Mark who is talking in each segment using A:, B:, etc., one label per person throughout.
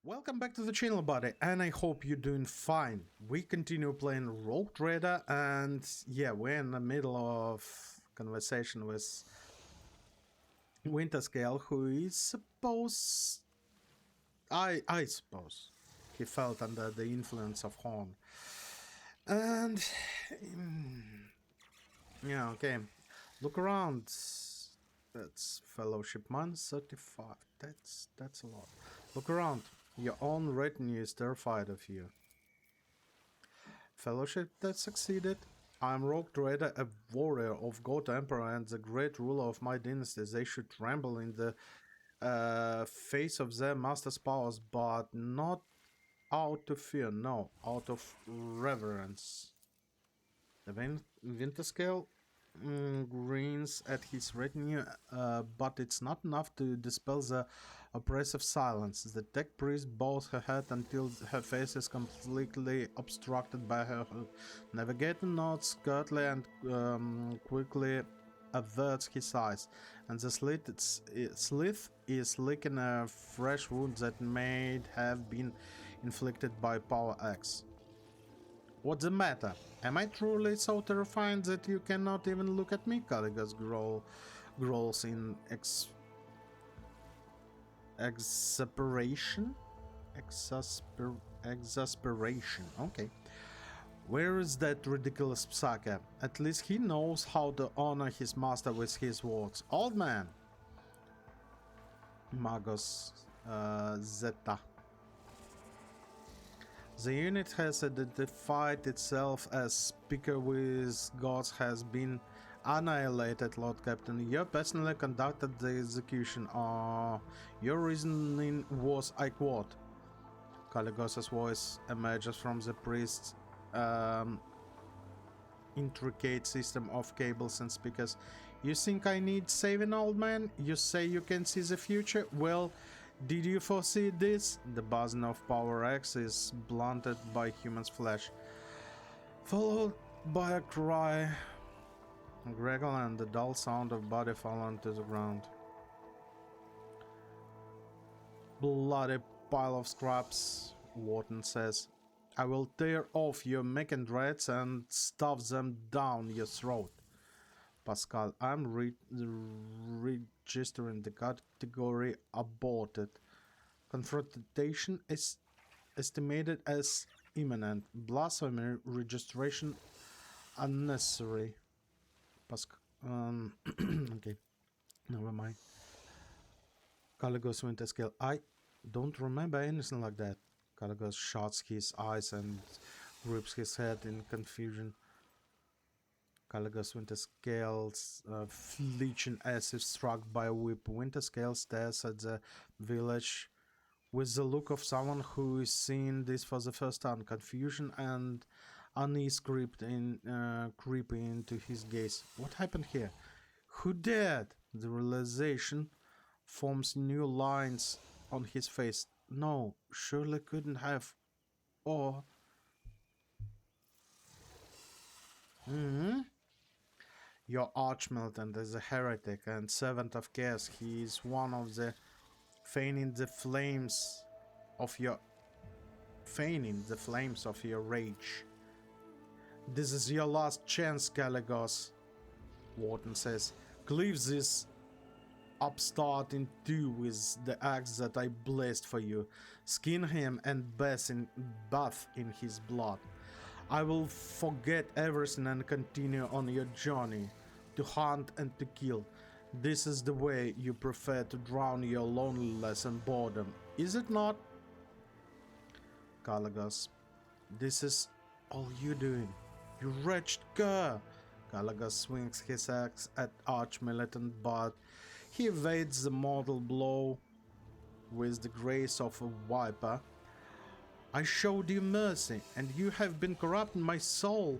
A: Welcome back to the channel, buddy, and I hope you're doing fine. We continue playing Rogue Trader, and yeah, we're in the middle of conversation with Winterscale, who is supposed... I suppose he felt under the influence of Horn. And... yeah, okay. Look around. That's Fellowship Month 35. That's a lot. Look around. Your own retinue is terrified of you. Fellowship that succeeded. I am Rogue Trader, a warrior of God Emperor and the great ruler of my dynasty. They should tremble in the face of their master's powers, but not out of fear, no, out of reverence. The Winterscale grins at his retinue, but it's not enough to dispel the oppressive silence. The tech priest bows her head until her face is completely obstructed by her hood. Navigator nods curtly and quickly averts his eyes, and the slith is licking a fresh wound that may have been inflicted by Power X. What's the matter? Am I truly so terrifying that you cannot even look at me? Caligus growls in exasperation? Exasperation. Okay. Where is that ridiculous Psaka? At least he knows how to honor his master with his words. Old man! Magos Zeta. The unit has identified itself as speaker with gods has been annihilated, Lord Captain. You personally conducted the execution. Your reasoning was, I quote. Caligos's voice emerges from the priest's intricate system of cables and speakers. You think I need saving, old man? You say you can see the future? Well, did you foresee this? The buzzing of Power X is blunted by human's flesh, followed by a cry, a gurgle, and the dull sound of body falling to the ground. Bloody pile of scraps, Wharton says. I will tear off your mechanics and stuff them down your throat. Pascal, I'm registering the category aborted. Confrontation is estimated as imminent. Blasphemy registration unnecessary. Pascal, okay, never mind. Caligos Winterscale, I don't remember anything like that. Caligos shuts his eyes and grips his head in confusion. Caligos Winterscale's fleeting as if struck by a whip. Winterscale stares at the village with the look of someone who is seeing this for the first time. Confusion and unease creeping into his gaze. What happened here? Who dared? The realization forms new lines on his face. No, surely couldn't have. Or... Your Archmilitant is a heretic and servant of chaos. He is one of the feigning the flames of your rage. This is your last chance, Caligos, Wharton says. Cleave this upstart in two with the axe that I blessed for you. Skin him and bath in his blood. I will forget everything and continue on your journey to hunt and to kill. This is the way you prefer to drown your loneliness and boredom, is it not? Caligos, this is all you're doing, you wretched cur. Caligos swings his axe at Archmilitant, but he evades the mortal blow with the grace of a viper. I showed you mercy, and you have been corrupting my soul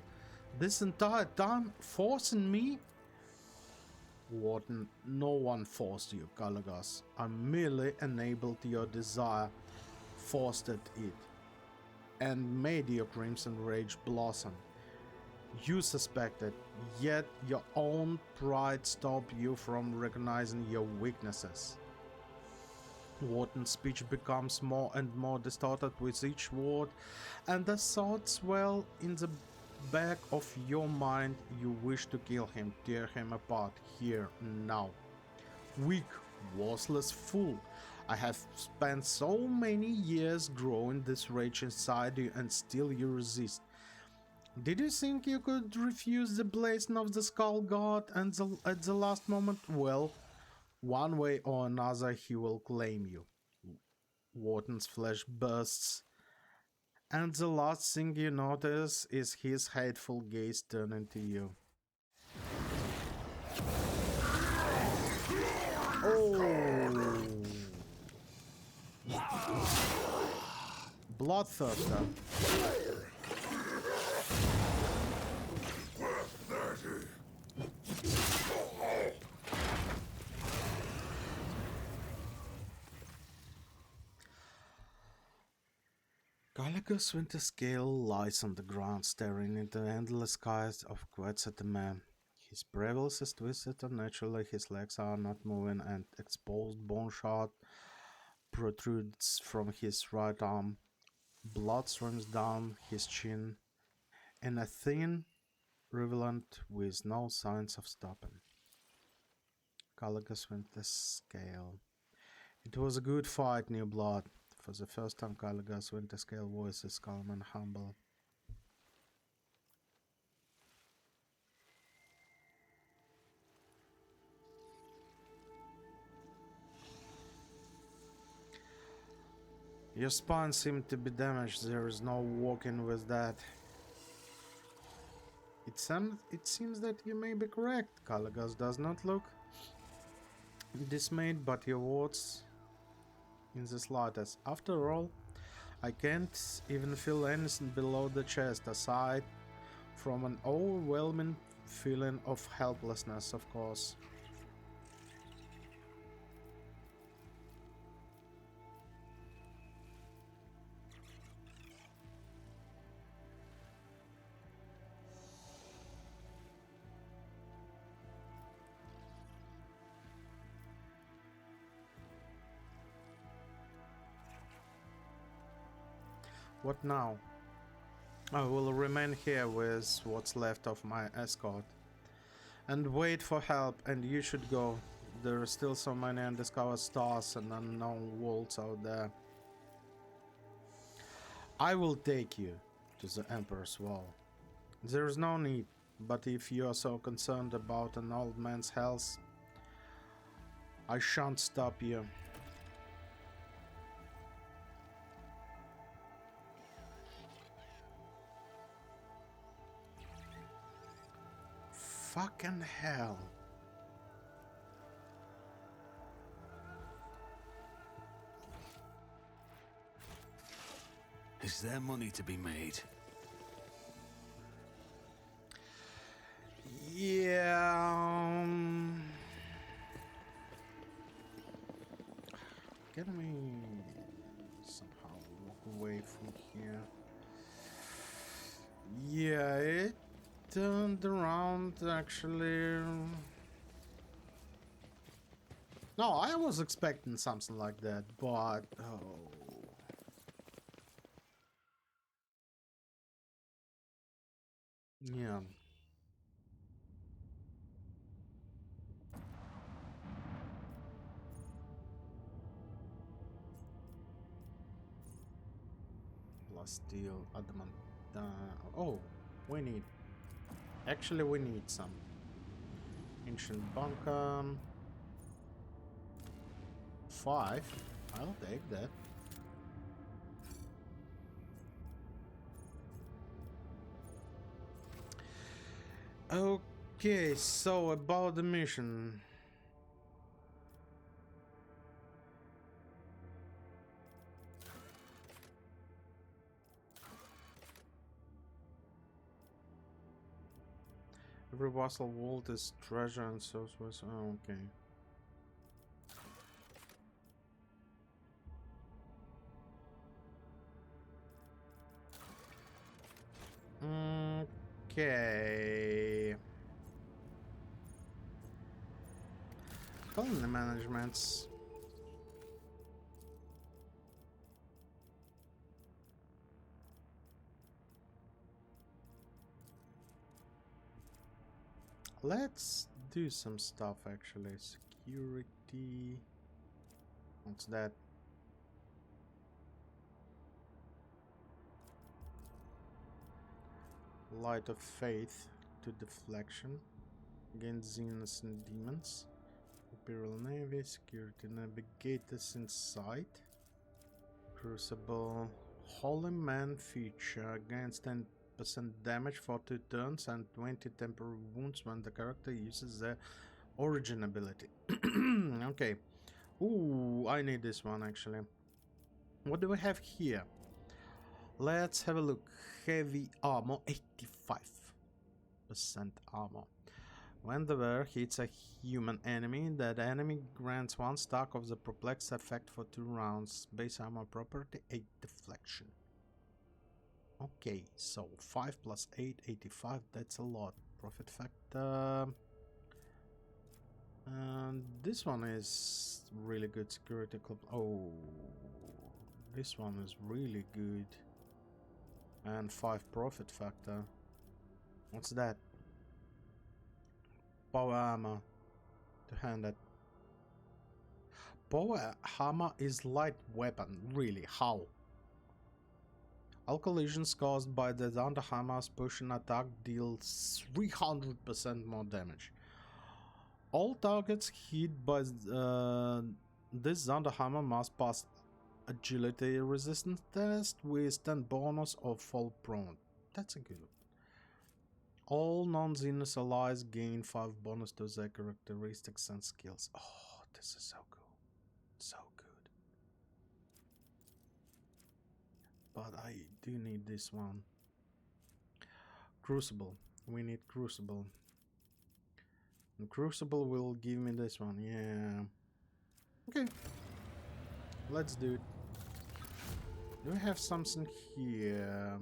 A: this entire time, forcing me? Wharton, no one forced you, Caligos. I merely enabled your desire, fostered it, and made your crimson rage blossom. You suspected, yet your own pride stopped you from recognizing your weaknesses. Wharton's speech becomes more and more distorted with each word, and the thoughts well in the back of your mind. You wish to kill him, tear him apart, here, now. Weak, worthless fool. I have spent so many years growing this rage inside you, and still you resist. Did you think you could refuse the blessing of the Skull God and at the last moment? Well, one way or another he will claim you. Wharton's flesh bursts, and the last thing you notice is his hateful gaze turning to you. Oh! Bloodthirster. Gallagher's winter scale lies on the ground, staring into the endless skies of Quetzalcoatl. His brevels is twisted unnaturally, his legs are not moving, and exposed bone shard protrudes from his right arm. Blood streams down his chin in a thin rivulet with no signs of stopping. Gallagher's winter scale. It was a good fight, New Blood. For the first time, Gallagher's winter scale voice is calm and humble. Your spine seemed to be damaged. There is no walking with that. It seems that you may be correct. Gallagher does not look dismayed, but your words in the slightest. After all, I can't even feel anything below the chest, aside from an overwhelming feeling of helplessness, of course. What now? I will remain here with what's left of my escort and wait for help, and you should go. There are still so many undiscovered stars and unknown worlds out there. I will take you to the Emperor's Wall. There is no need, but if you are so concerned about an old man's health, I shan't stop you. Fucking hell.
B: Is there money to be made?
A: Yeah. Can we somehow walk away from here? Yeah, it turned around actually. No, I was expecting something like that, but oh. Yeah. Plus steel, adamant. Oh, we need. Actually, we need some. Ancient bunker. 5. I'll take that. Okay, so about the mission. Every vassal vault is treasure and so was. Oh, okay. Okay. Colony managements. Let's do some stuff actually. Security. What's that? Light of Faith to deflection against Xenos and demons. Imperial Navy, Security Navigators inside. Crucible. Holy Man feature against 10% damage for 2 turns and 20 temporary wounds when the character uses their origin ability. Okay. Ooh, I need this one actually. What do we have here? Let's have a look. Heavy armor, 85% armor. When the wearer hits a human enemy, that enemy grants 1 stack of the perplex effect for 2 rounds. Base armor property, 8 deflection. Okay, so 5 plus 8, 85, that's a lot. Profit factor. And this one is really good. Security club. Oh, this one is really good. And 5 profit factor. What's that? Power armor. To hand it. Power hammer is light weapon. Really? How? All collisions caused by the Thunder Hammer's pushing attack deals 300% more damage. All targets hit by this Thunder Hammer must pass agility resistance test with 10 bonus or fall prone. That's a good one. All non-Xenos allies gain 5 bonus to their characteristics and skills. Oh, this is so cool. So good. But I do need this one. Crucible. We need Crucible. And Crucible will give me this one. Yeah. Okay. Let's do it. Do we have something here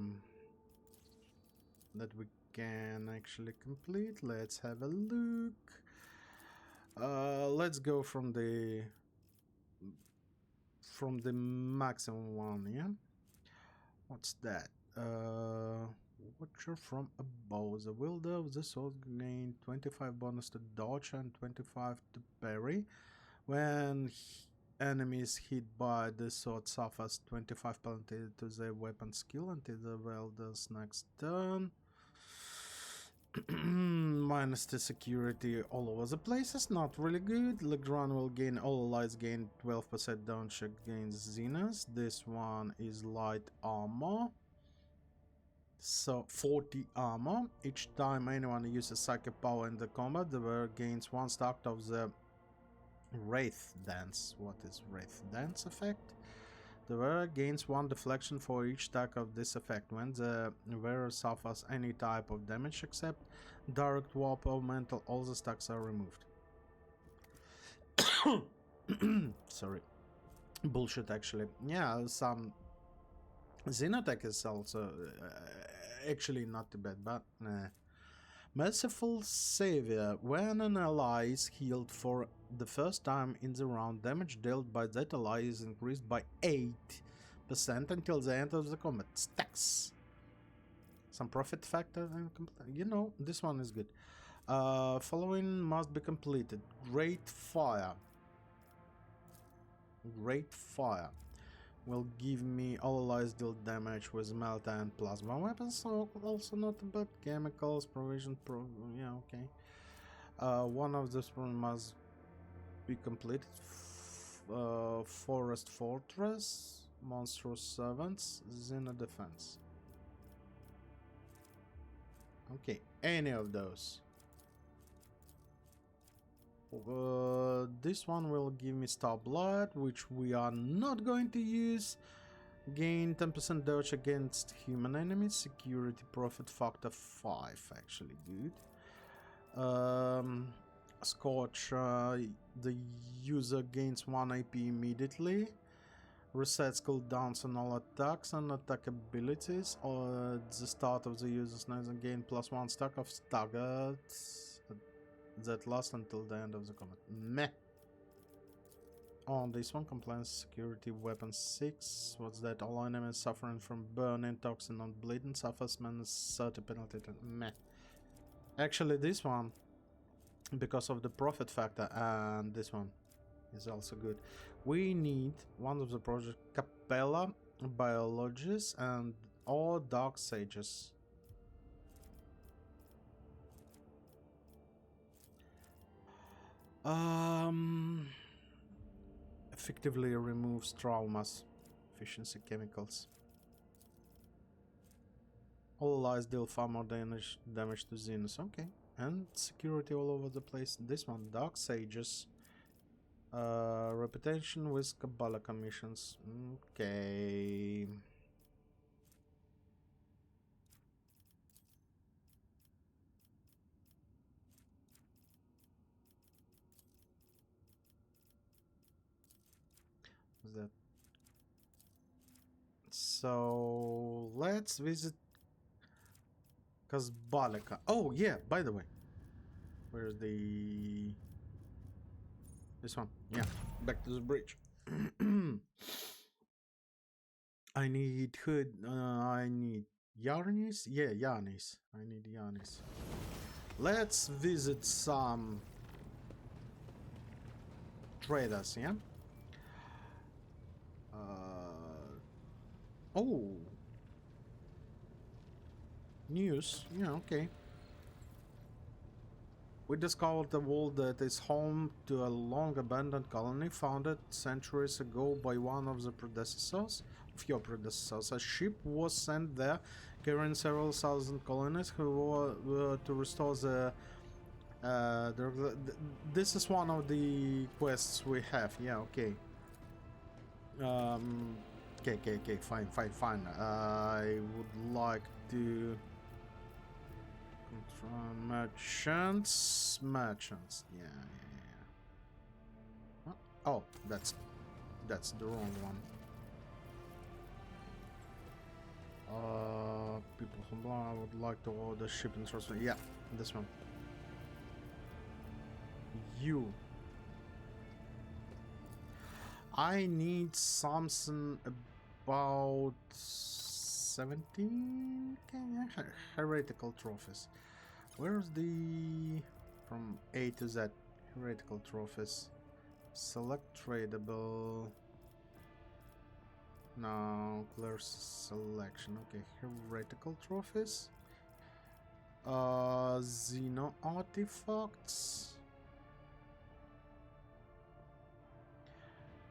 A: that we can actually complete? Let's have a look. Let's go from the maximum one, yeah? What's that? Watcher from above. The wielder of the sword gain 25 bonus to dodge and 25 to parry. When enemies hit by the sword suffers 25 penalty to their weapon skill until the wielder's next turn. Minus the security all over the place is not really good. Legrand will gain all allies gain 12% dodge against Xenos. This one is light armor. So 40 armor. Each time anyone uses psychic power in the combat, the wearer gains 1 stack of the Wraith Dance. What is Wraith Dance effect? The wearer gains 1 deflection for each stack of this effect. When the wearer suffers any type of damage except direct warp or mental, all the stacks are removed. Sorry. Bullshit actually. Yeah, some Xenotech is also actually not too bad, but Merciful Savior. When an ally is healed for the first time in the round, damage dealt by that ally is increased by 8% until the end of the combat. Stacks. Some profit factor, you know, this one is good. Following must be completed. Great Fire. Great Fire will give me all allies deal damage with melt and plasma weapons, so also not about chemicals, provision, yeah, okay. One of this one must be completed. Forest Fortress, Monstrous Servants, Xena Defense. Okay, any of those. This one will give me Star Blood, which we are not going to use. Gain 10% dodge against human enemies. Security profit factor 5, actually good. Scorch, the user gains 1 AP immediately. Resets cooldowns on all attacks and attack abilities. Or at the start of the user's next gain +1 stack of staggered that lasts until the end of the combat. Meh. On this one, compliance security weapon 6. What's that? All enemies suffering from burning, toxin, and bleeding suffers -30 penalty. Meh. Actually, this one because of the profit factor, and this one is also good. We need one of the project Capella, Biologists, and all Dark Sages. Effectively removes traumas, efficiency chemicals. All allies deal far more damage to Xenos. Okay. And security all over the place. This one, Dark Sages. Reputation with Kabbalah commissions. Okay. What's that? So let's visit Kazbalika. Oh yeah, by the way. Where's the this one? Yeah, back to the bridge. I need hood. I need Yarnis. Yeah, Yarnis. I need Yarnis. Let's visit some traders. Yeah. Oh. News. Yeah. Okay. We discovered a world that is home to a long abandoned colony founded centuries ago by one of the predecessors of your predecessors. A ship was sent there carrying several thousand colonists who were to restore the this is one of the quests we have. Yeah, okay. Okay, fine. I would like to merchants. Yeah. Oh, that's the wrong one. People from blah. I would like to order shipping transfer. Yeah, this one. You. I need something about 17 heretical trophies. Where's the from A to Z heretical trophies? Select tradable. No, clear selection. Okay, heretical trophies. Xeno artifacts.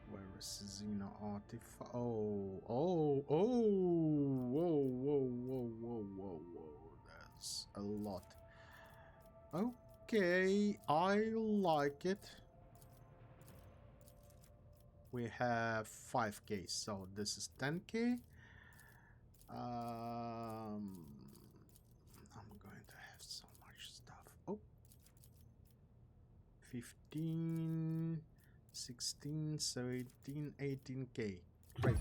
A: Where is Xeno artifact? Whoa. That's a lot. Okay, I like it. We have 5k, so this is 10k. I'm going to have so much stuff. Oh, 15, 16, 17, 18k. Great.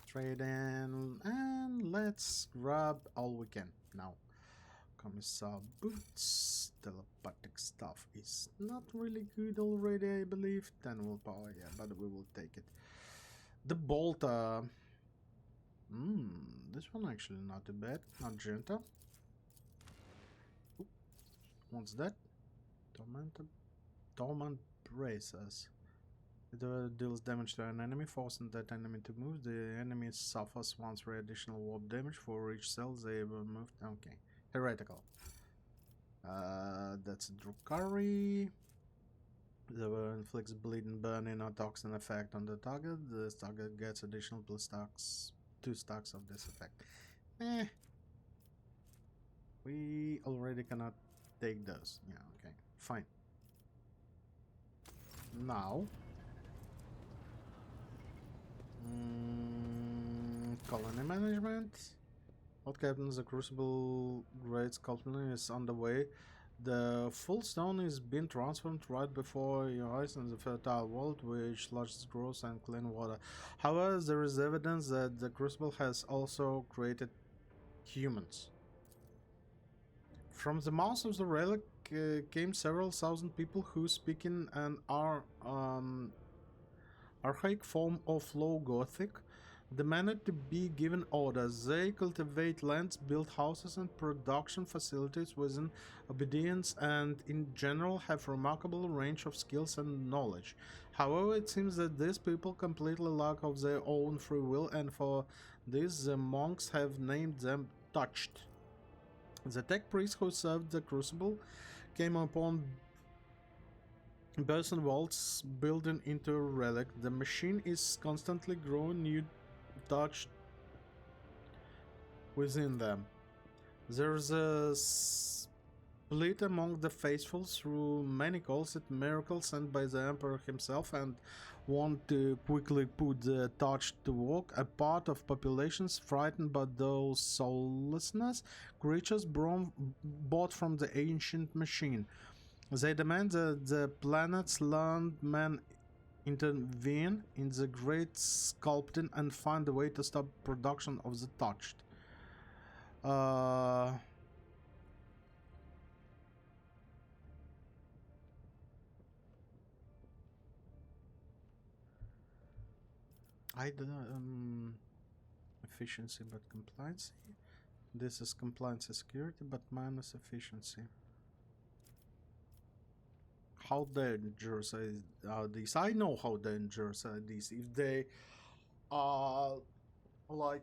A: Trade and let's grab all we can now. Commissar boots. Telepathic stuff is not really good already, I believe. 10 willpower, yeah, but we will take it. The bolter. This one actually not too bad. Magenta. Oop. What's that? Torment bracers. It deals damage to an enemy, forcing that enemy to move. The enemy suffers 1/3 additional warp damage for each cell they were moved. Okay. Heretical. That's Drukari. The inflicts bleeding, burning, or toxin effect on the target. The target gets additional 2 stacks of this effect. We already cannot take those. Yeah, okay. Fine. Now. Colony management. What captains, the Crucible Great Sculpting is underway. The full stone is being transformed right before your eyes in the fertile world, which largest growth and clean water. However, there is evidence that the Crucible has also created humans. From the mouth of the relic came several thousand people who speak in an archaic form of Low Gothic. demanded to be given orders. They cultivate lands, build houses and production facilities within obedience, and in general have remarkable range of skills and knowledge. However, it seems that these people completely lack of their own free will, and for this the monks have named them touched. The tech priest who served the crucible came upon Person vaults building into a relic. The machine is constantly growing new touch within them. There's a split among the faithful through many calls it miracles sent by the Emperor himself and want to quickly put the touch to work. A part of populations frightened by those soullessness creatures bought from the ancient machine. They demand that the planet's learned men intervene in the great sculpting and find a way to stop production of the touched. I don't know, efficiency but compliance. This is compliance and security but minus efficiency. How dangerous are these? I know how dangerous are these. If they like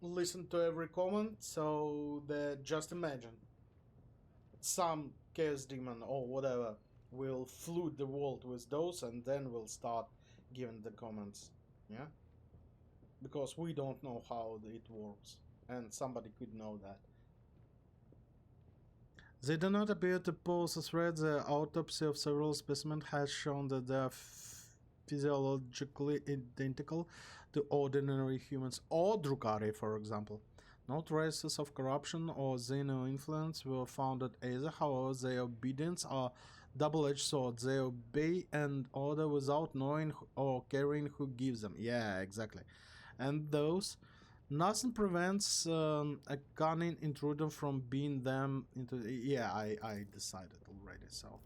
A: listen to every comment, so that just imagine some chaos demon or whatever will flood the world with those and then we'll start giving the comments. Yeah, because we don't know how it works and somebody could know that. They do not appear to pose a threat. The autopsy of several specimens has shown that they are physiologically identical to ordinary humans or Drukari, for example. No traces of corruption or xeno influence were found at either. However, their obedience are double-edged swords. They obey an order without knowing or caring who gives them. Yeah, exactly. And those nothing prevents a cunning intruder from being them into. Yeah, I decided already. So,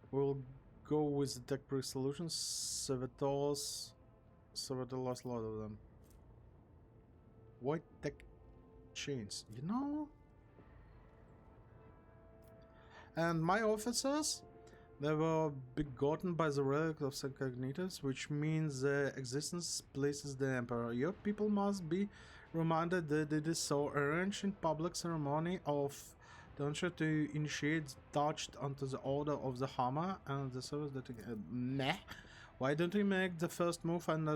A: we'll go with the tech priest solutions. Servitors lost a lot of them. White tech chains, you know. And my officers, they were begotten by the relic of Sancagnitus, which means their existence pleases the Emperor. Your people must be reminded that it is so arranged in public ceremony of Donsha to initiate touched onto the order of the Hammer and the service that... Meh. Why don't we make the first move and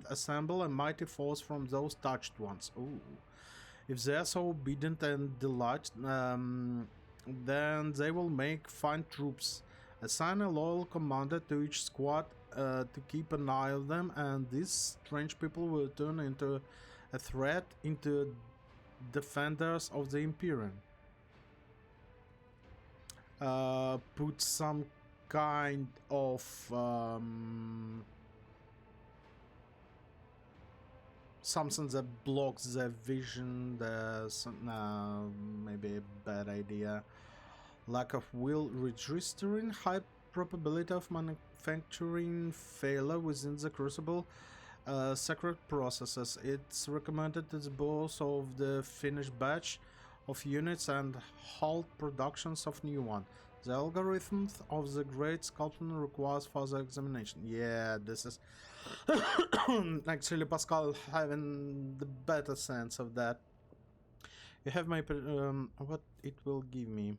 A: assemble a mighty force from those touched ones? Ooh. If they are so obedient and delight, then they will make fine troops. Assign a loyal commander to each squad to keep an eye on them, and these strange people will turn into a threat, into defenders of the Imperium. Put some kind of something that blocks their vision. Maybe a bad idea. Lack of will registering, high probability of manufacturing failure within the crucible secret processes. It's recommended to dispose of the finished batch of units and halt productions of new one. The algorithm of the great sculpting requires further examination. Yeah, this is actually Pascal having the better sense of that. You have my what it will give me.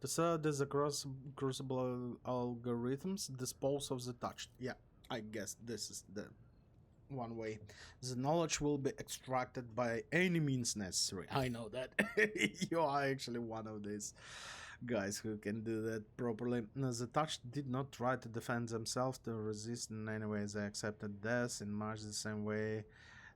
A: The third is the crucible algorithms dispose of the touched. Yeah, I guess this is the one way. The knowledge will be extracted by any means necessary. I know that. You are actually one of these guys who can do that properly. The touched did not try to defend themselves, to resist in any way. They accepted death in much the same way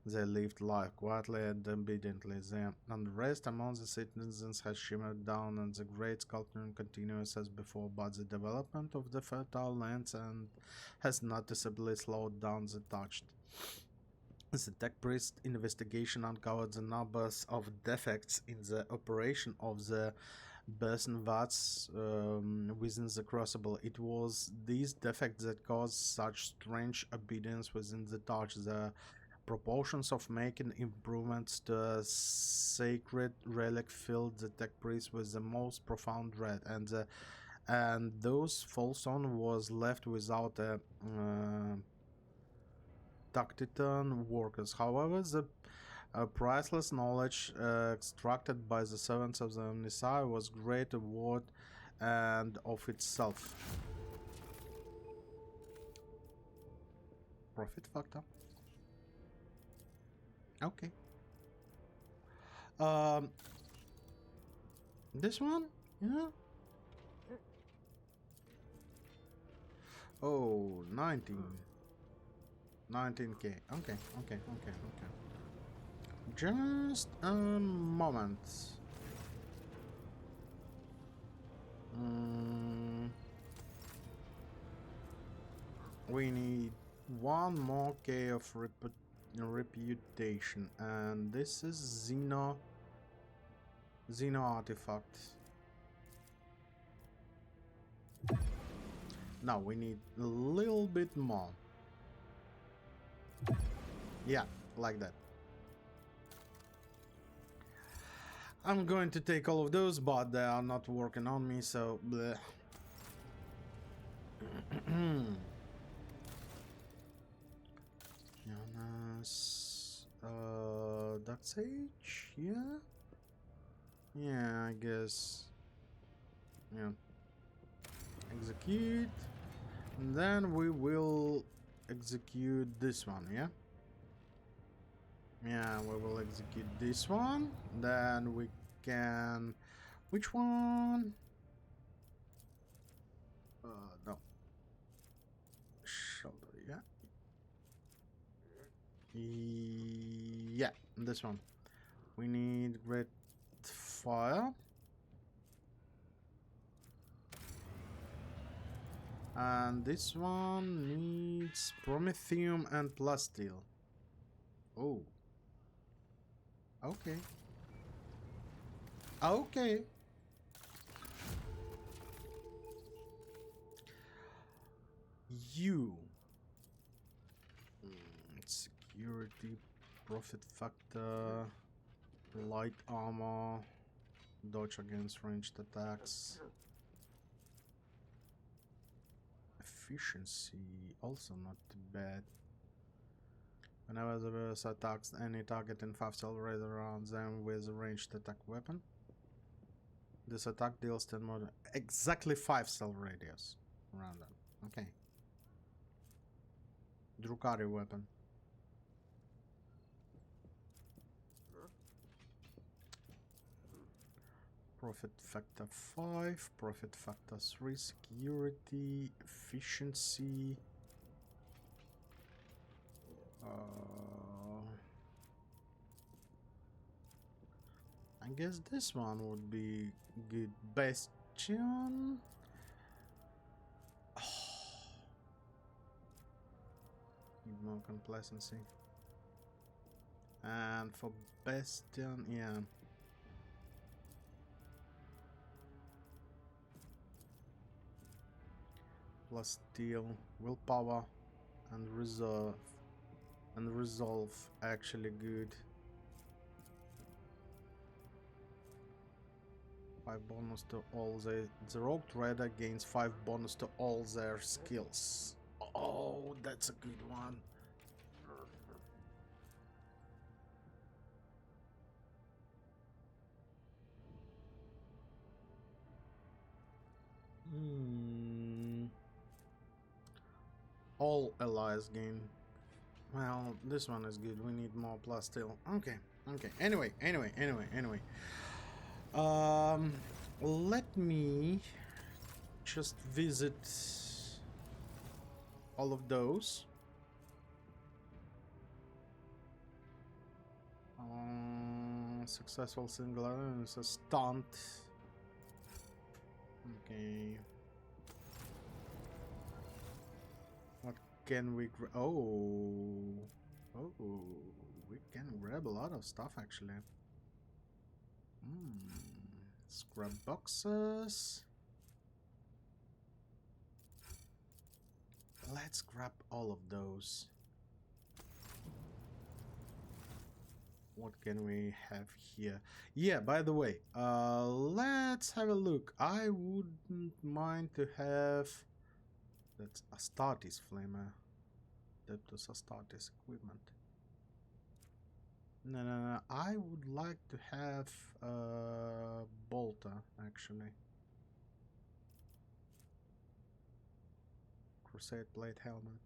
A: they lived life quietly and obediently. The unrest among the citizens has shimmered down, and the great sculpture continues as before, but the development of the fertile lands and has noticeably slowed down the touched. The tech priest investigation uncovered the numbers of defects in the operation of the Person watts within the crucible. It was these defects that caused such strange obedience within the touch. The proportions of making improvements to a sacred relic filled the tech priest with the most profound dread, and those Folsom was left without a Tactitan workers. However, the priceless knowledge extracted by the servants of the Omnisci was great award and of itself. Profit factor. Okay. This one? Yeah. Oh, 19k. Okay. Just a moment. We need one more K of reputation, and this is Xeno artifact. Now we need a little bit more. Yeah, like that. I'm going to take all of those, but they are not working on me, so bleh. Jonas, Dark Sage, yeah? Yeah, I guess. Yeah. Execute. And then we will execute this one, yeah? Yeah, we will execute this one. Then we can... Which one? No. Shoulder, yeah? Yeah, this one. We need Great Fire. And this one needs Promethium and Plasteel. Oh. Okay. Okay. You. Security, profit factor, light armor, dodge against ranged attacks. Efficiency, also not too bad. Whenever the verse attacks any target in 5 silver around them with a ranged attack weapon, this attack deals 10 more. Exactly 5 silver radius around them. Okay. Drukari weapon. Profit factor 5, profit factor 3, security, efficiency. I guess this one would be good. Bastion. Need more complacency. And for Bastion, yeah. Plus steel, willpower, and reserve. And resolve actually good. 5 bonus to all the Rogue Trader gains 5 bonus to all their skills. Oh, that's a good one. All allies gain. Well, this one is good. We need more plus still. Okay. Anyway. Let me just visit all of those. Successful single is a stunt. Okay. What can we we can grab a lot of stuff actually. Scrap boxes. Let's grab all of those. What can we have here? Yeah, by the way, let's have a look. I wouldn't mind to have... That's Astartes flamer. Adeptus Astartes equipment. No. I would like to have bolter, actually. Crusade plate helmet.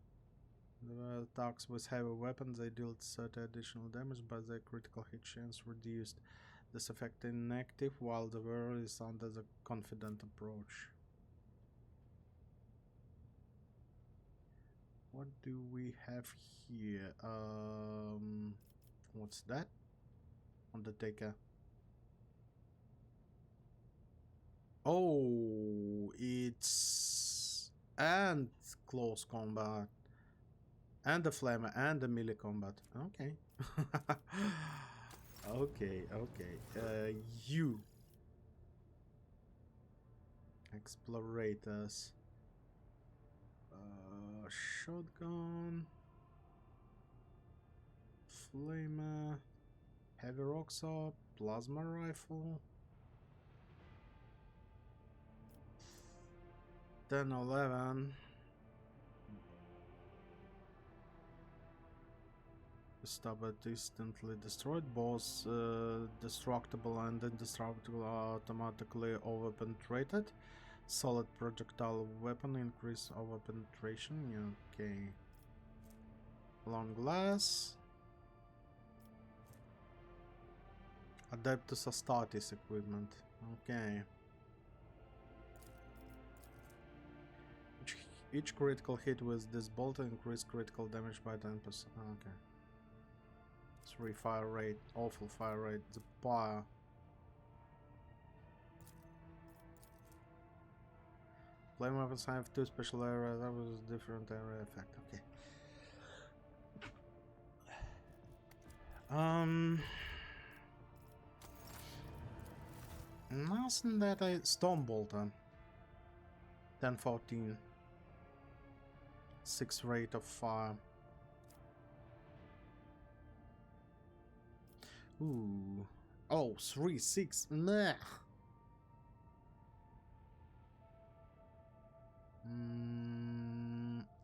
A: The attacks with heavy weapons, they deal 30 additional damage, but their critical hit chance reduced. This effect inactive while the wearer is under the confident approach. What do we have here? What's that? Undertaker. Oh, it's... and close combat. And the flamer and the melee combat. Okay. Okay. You. Explorators. Shotgun. Flamer. Heavy rocksaw. Plasma rifle. 10, 11. Stubborn instantly destroyed. Both destructible and indestructible are automatically overpenetrated. Solid projectile weapon increase overpenetration. Okay. Long glass. Adeptus Astartes equipment. Okay. Each critical hit with this bolt increase critical damage by 10%. Okay. 3 fire rate, awful fire rate, the fire. Flame weapons have 2 special area, that was a different area effect, okay. Nothing that I... Stormbolter. 10-14. 6 rate of fire. Ooh. Oh, 3, 6. Nah.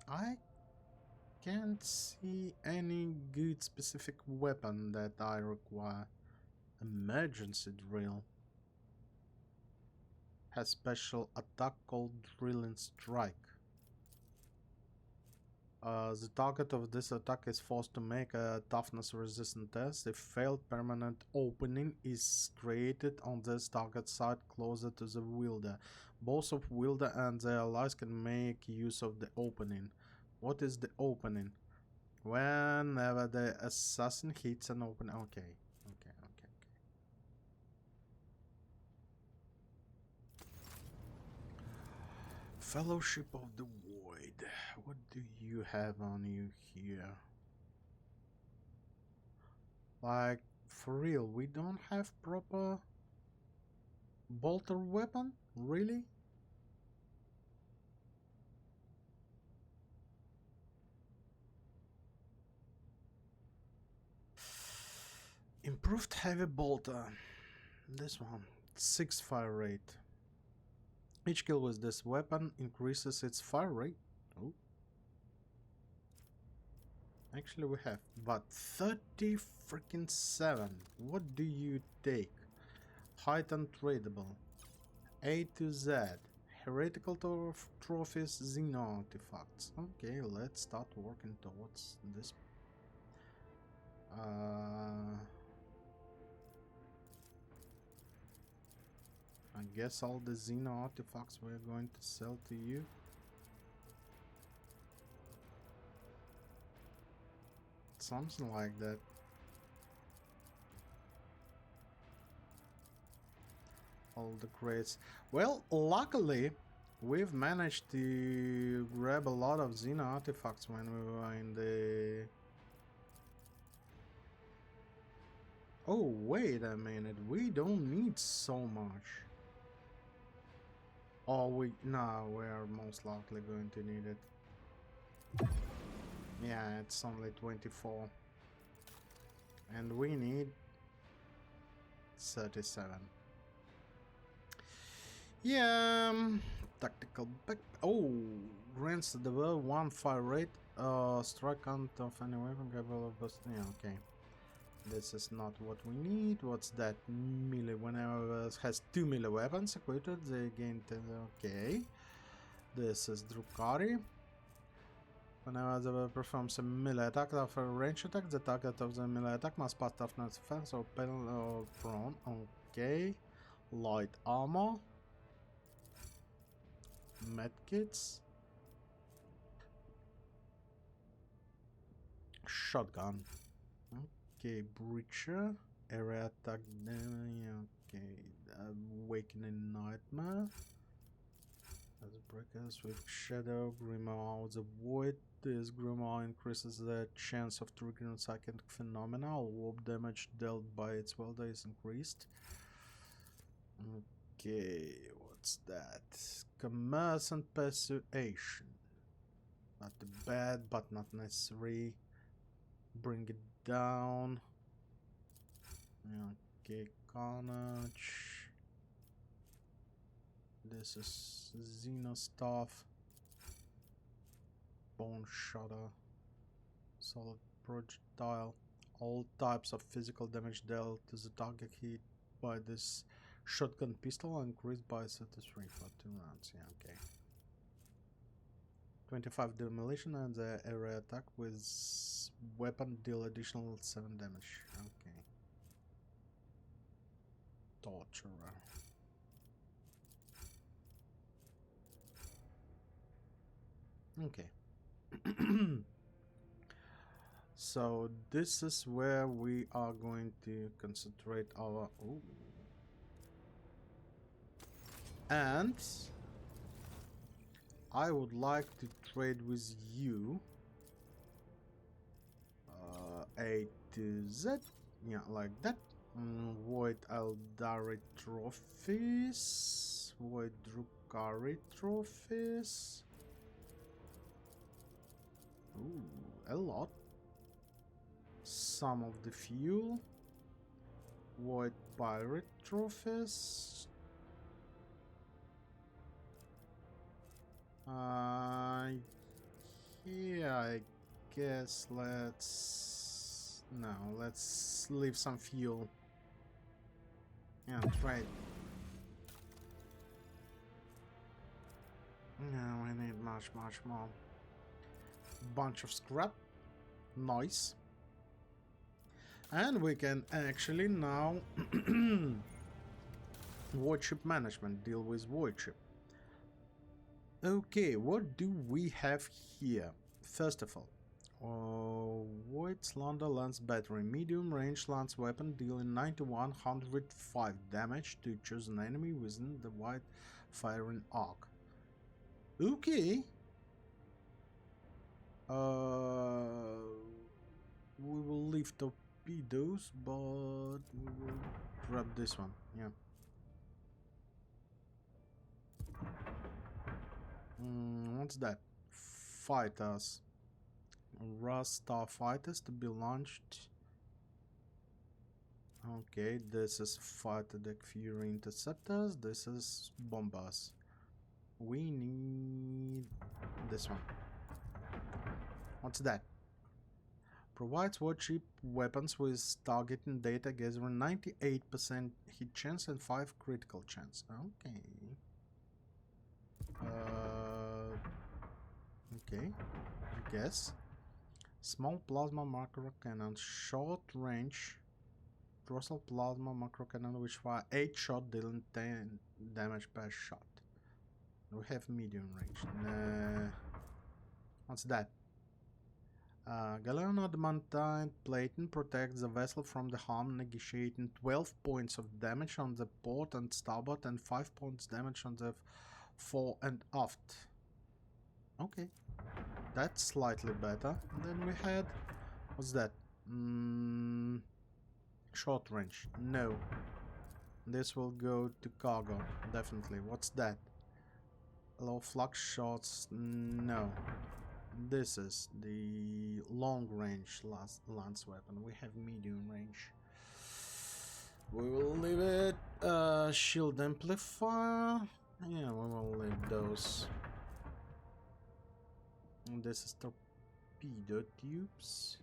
A: I can't see any good specific weapon that I require. Emergency drill. Has special attack called Drill and Strike. The target of this attack is forced to make a toughness resistant test. If failed, permanent opening is created on this target side closer to the wielder. Both of wielder and their allies can make use of the opening. What is the opening? Whenever the assassin hits an opening. Okay. Fellowship of the Void. What do you have on you here? Like, for real, we don't have proper bolter weapon? Really? Improved heavy bolter. This one. 6 fire rate. Each kill with this weapon increases its fire rate. Oh. Actually we have but 30 freaking 7. What do you take? Height untradable. A to Z. Heretical trophies, Xeno artifacts. Okay, let's start working towards this. I guess all the Xeno artifacts we're going to sell to you. Something like that. All the crates. Well, luckily, we've managed to grab a lot of Xeno artifacts when we were in the... Oh, wait a minute. We don't need so much. Oh, no, we're most likely going to need it. Yeah, it's only 24. And we need 37. Yeah, tactical back. Oh, grants the world 1 fire rate, strike count of any weapon capable of bust. Yeah, okay. This is not what we need. What's that? Melee. Whenever has 2 melee weapons equipped, they gain 10. Okay. This is Drukari. Whenever the weapon performs a melee attack after a range attack, the target of the melee attack must pass toughness defense or penal or prone. Okay. Light armor. Medkits. Shotgun. Okay, Breacher. Area attack. Okay. Awakening Nightmare. As breakers with Shadow. Grimoire of the Void. This Grimoire increases the chance of triggering psychic phenomena. All warp damage dealt by its wielder is increased. Okay, what's that? Commerce and Persuasion. Not bad, but not necessary. Bring it down. Okay, Carnage. This is Xenostaff. Bone Shutter. Solid Projectile. All types of physical damage dealt to the target hit by this shotgun pistol increased by 33 for 2 rounds. Yeah, okay. 25 demolition and the area attack with weapon deal additional 7 damage. Okay. Torturer. Okay. So this is where we are going to concentrate our... Oh. And I would like to trade with you A to Z. Yeah, like that. Void Eldari trophies. Void Drukari trophies. Ooh, a lot. Some of the fuel. Void Pirate trophies. Yeah, I guess let's leave some fuel. Yeah, trade. No, we need much more. Bunch of scrap. Nice. And we can actually now void ship management, deal with void ship. Okay, what do we have here? First of all, Void Slander Lance Battery. Medium range lance weapon dealing 9105 damage to choose an enemy within the wide firing arc. Okay. We will leave torpedoes, but we will grab this one. Yeah. What's that? Fighters. Rust Starfighters to be launched. Okay, this is Fighter Deck Fury Interceptors. This is Bombers. We need this one. What's that? Provides warship weapons with targeting data gathering 98% hit chance and 5 critical chance. Okay. Okay, I guess. Small plasma macro cannon, short range. Drossel plasma macro cannon which fire 8 shot dealing 10 damage per shot. We have medium range. Nah. What's that? Galleon adamantine plating protects the vessel from the harm, negotiating 12 points of damage on the port and starboard and 5 points damage on the fore and aft. Okay, that's slightly better than we had. What's that? Short range. No. This will go to cargo, definitely. What's that? Low flux shots, no. This is the long range lance weapon. We have medium range. We will leave it. Shield amplifier. Yeah, we will leave those. And this is torpedo tubes.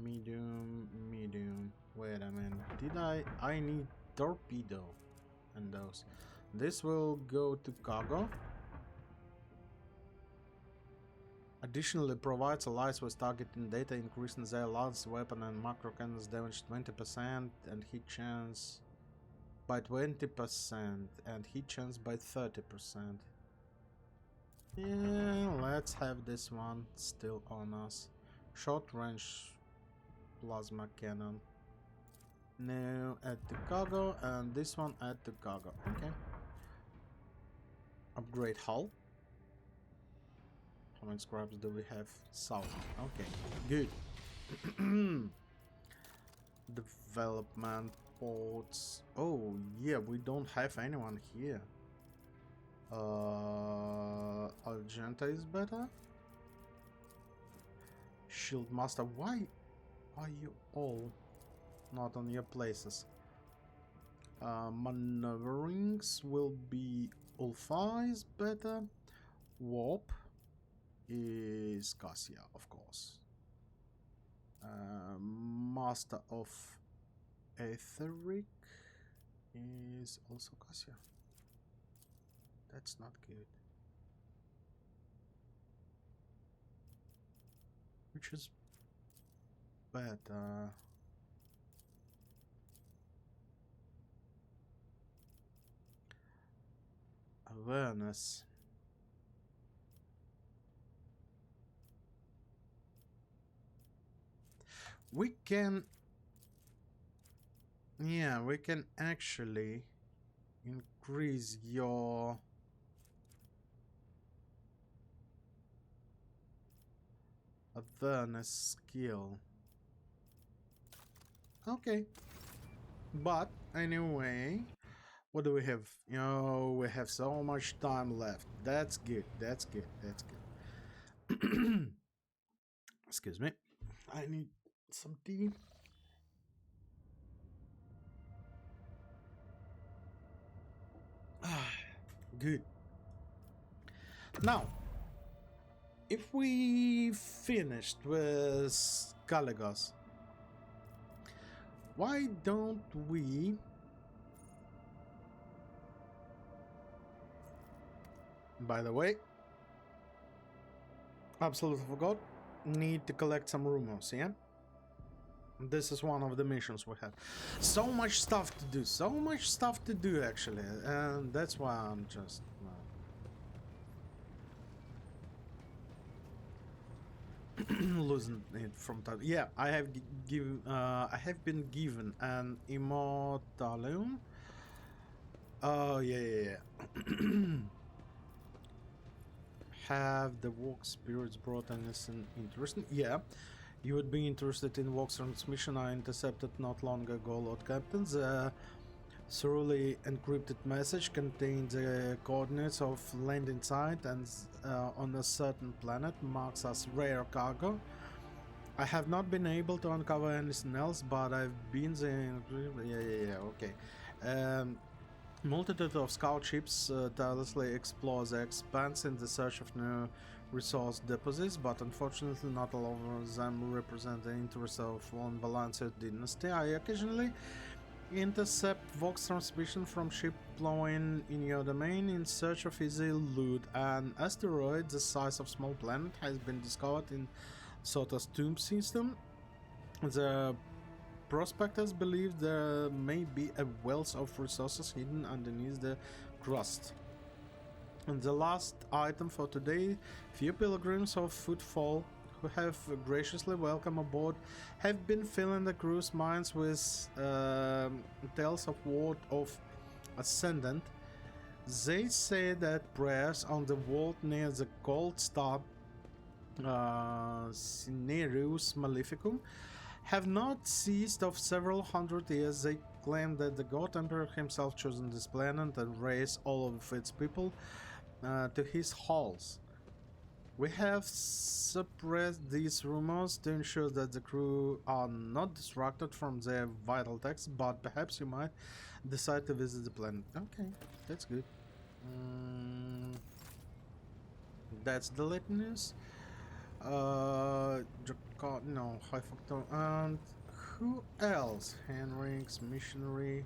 A: Medium, medium. Wait a minute. Did I need torpedo and those. This will go to cargo. Additionally, provides allies with targeting data, increasing their lance weapon and macro cannons damage 20% and hit chance by 20% and hit chance by 30%. Yeah, let's have this one still on us. Short range plasma cannon. Now add the cargo and this one add the cargo. Okay. Upgrade hull. How many scraps do we have? 1,000. Okay, good. Development ports. Oh yeah, we don't have anyone here. Argenta is better. Shield Master, why are you all not on your places? Maneuverings will be Alpha is better. Warp is Cassia, of course. Master of Etheric is also Cassia. That's not good. Which is better? Awareness. We can... Yeah, we can actually increase your... awareness skill. Okay. But, anyway... What do we have? You know, we have so much time left. That's good. That's good. That's good. Excuse me. I need some tea. Good. Now, if we finished with Caligos, why don't we... By the way, absolutely forgot, need to collect some rumors, yeah? This is one of the missions we have. So much stuff to do, actually, and that's why I'm just... losing it from time. Yeah, I have been given an immortalium. Oh yeah. Have the walk spirits brought anything interesting? Yeah, you would be interested in walk's transmission. I intercepted not long ago, Lord Captain. The thoroughly encrypted message contains the coordinates of landing site and on a certain planet, marks as rare cargo. I have not been able to uncover anything else, but I've been there. Okay. Multitude of scout ships tirelessly explore the expanse in the search of new resource deposits, but unfortunately not all of them represent the interests of one balanced dynasty. I occasionally intercept Vox transmission from ship blowing in your domain in search of easy loot. An asteroid the size of small planet has been discovered in Sota's tomb system. The prospectors believe there may be a wealth of resources hidden underneath the crust. And the last item for today, few pilgrims of footfall who have graciously welcomed aboard have been filling the cruise minds with tales of word of ascendant. They say that prayers on the vault near the cold star Cinereus Maleficum have not ceased of several hundred years. They claim that the God Emperor himself chosen this planet and raised all of its people to his halls. We have suppressed these rumors to ensure that the crew are not distracted from their vital tasks, but perhaps you might decide to visit the planet. Okay, that's good. That's the lit news. No, high factor. And who else? Henrik's missionary.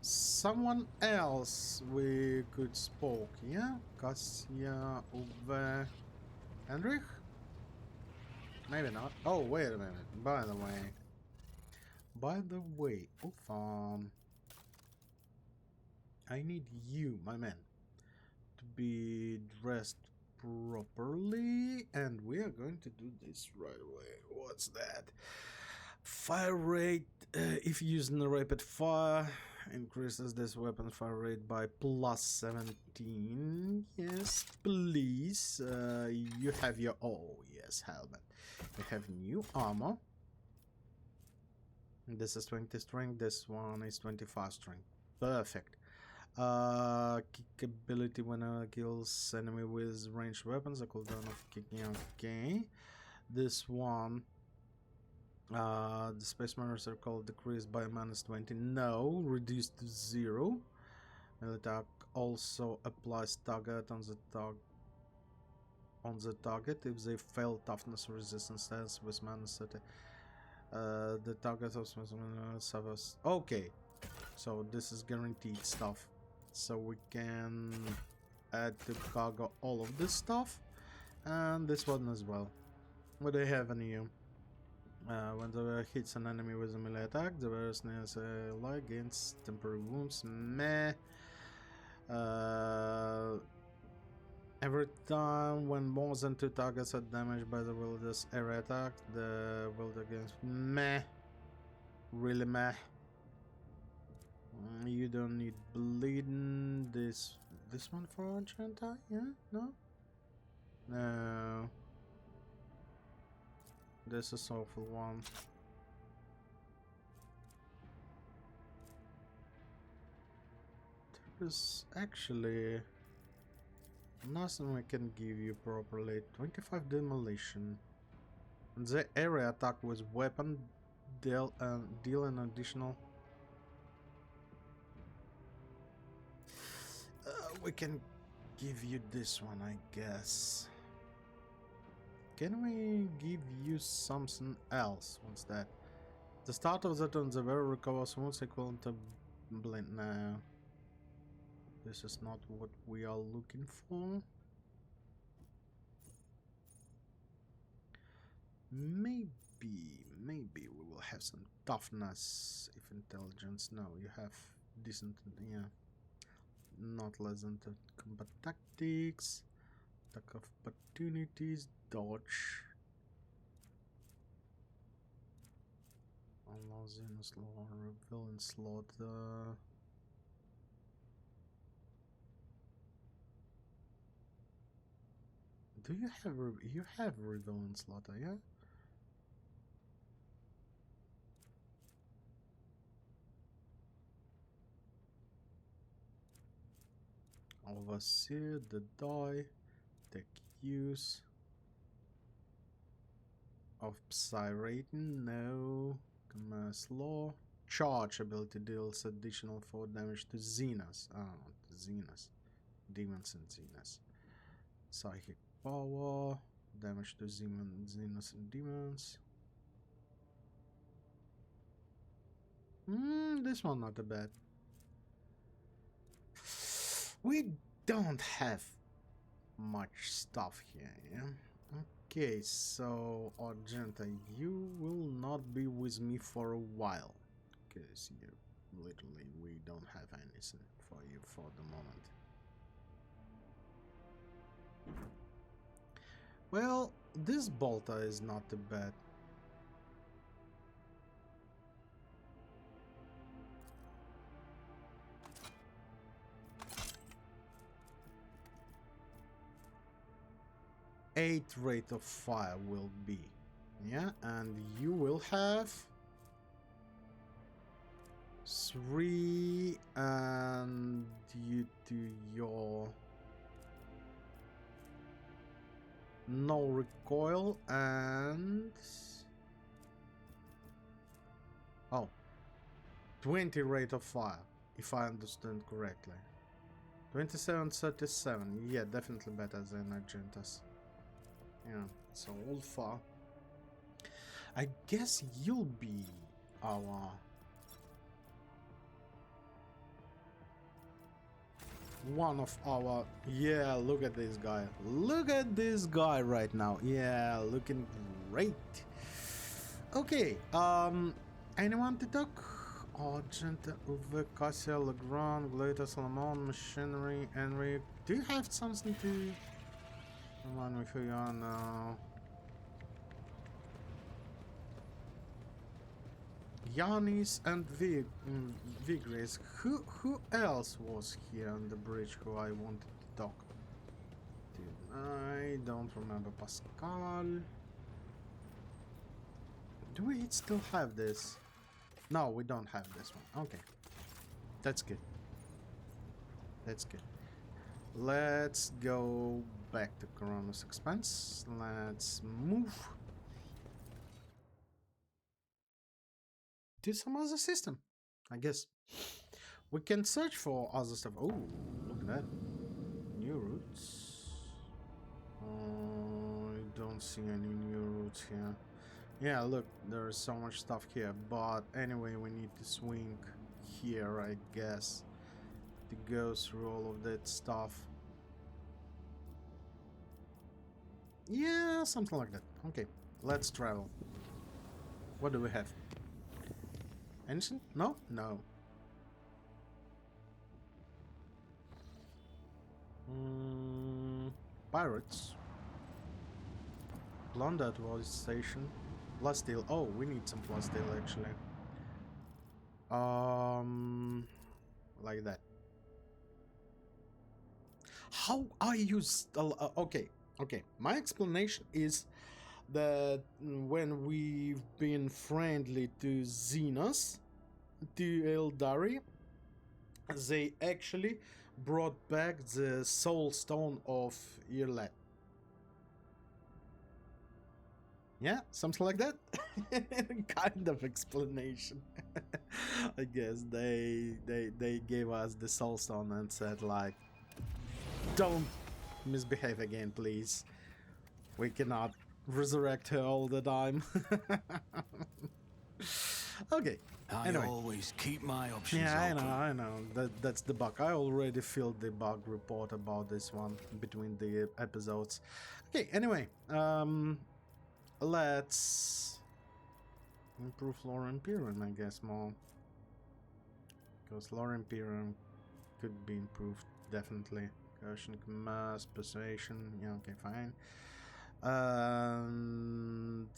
A: Someone else we could spoke, yeah? Kasia, Uwe, Henrik? Maybe not. Oh, wait a minute. By the way, I need you, my man, to be dressed properly, and we are going to do this right away. What's that? Fire rate, if using a rapid fire, increases this weapon fire rate by plus 17. Yes, please. You have your helmet. You have new armor. This is 20 strength. This one is 25 strength. Perfect. Kick ability when kills enemy with ranged weapons. A cooldown of kicking. Okay. This one. The space mariners are called decreased by -20. No, reduced to 0. Melee attack also applies target on the target if they fail toughness or resistance tests with -30. The target of suffers. Okay, so this is guaranteed stuff. So we can add to cargo all of this stuff and this one as well. What do they have in you? When the wearer hits an enemy with a melee attack, the wearer snares a lie against temporary wounds. Meh. Every time when more than 2 targets are damaged by the wielder's area attack, the wielder gains. Meh. Really meh. You don't need bleeding. This one for Argenta? Yeah? No? No. This is awful one. There's actually nothing we can give you properly. 25 demolition. The area attack with weapon deal an additional. We can give you this one, I guess. Can we give you something else? What's that? The start of the turn, the wearer recovers wounds equivalent to blind. No. This is not what we are looking for. Maybe we will have some toughness if intelligence. No, you have decent, yeah. Not less than the combat tactics. Attack of opportunities, dodge. Allows in slaughter, villain slaughter. Do you have villain slaughter, yeah? Overseer, the die, take use of Psy rating, no. Commerce law. Charge ability deals additional 4 damage to Xenas. Oh, Xenas. Demons and Xenas. Psychic power. Damage to Xenas and demons. This one not that bad. We don't have much stuff here, yeah? Okay, so Argenta, you will not be with me for a while. Because literally we don't have anything for you for the moment. Well, this bolter is not too bad. Eight rate of fire will be, yeah, and you will have 3, and you do your no recoil and 20 rate of fire, if I understand correctly. 27-37, yeah, definitely better than Argentas. Yeah, so old far. I guess you'll be our one of our, yeah, look at this guy. Look at this guy right now. Yeah, looking great. Okay, anyone to talk? Argent, Uwe, Cassia, Legrand, Glata, Solomon, Machinery, Henry. Do you have something to remind me who you are now? Yanis and Vigris. Who else was here on the bridge who I wanted to talk to? I don't remember. Pascal. Do we still have this? No, we don't have this one. Okay. That's good. That's good. Let's go back to Corona's expense. Let's move to some other system, I guess. We can search for other stuff. Oh, look at that. New routes. I don't see any new routes here. Yeah, look, there's so much stuff here. But anyway, we need to swing here, I guess, to go through all of that stuff. Yeah, something like that. Okay, let's travel. What do we have? Anything? No? No. Pirates. Plundered was station. Plasteel. Oh, we need some plasteel actually. Like that. How I use okay. My explanation is that when we've been friendly to Xenos, to Eldari, they actually brought back the soul stone of Irlet. Yeah, something like that. Kind of explanation. I guess they gave us the soul stone and said like, don't misbehave again, please. We cannot resurrect her all the time. Okay. Anyway.
B: I always keep my options
A: Yeah,
B: open.
A: I know. That's the bug. I already filled the bug report about this one between the episodes. Okay, anyway. Let's improve Lore Imperium, I guess, more. Because Lore Imperium could be improved, definitely. Coercion, Mass, Persuasion, yeah, okay, fine. And...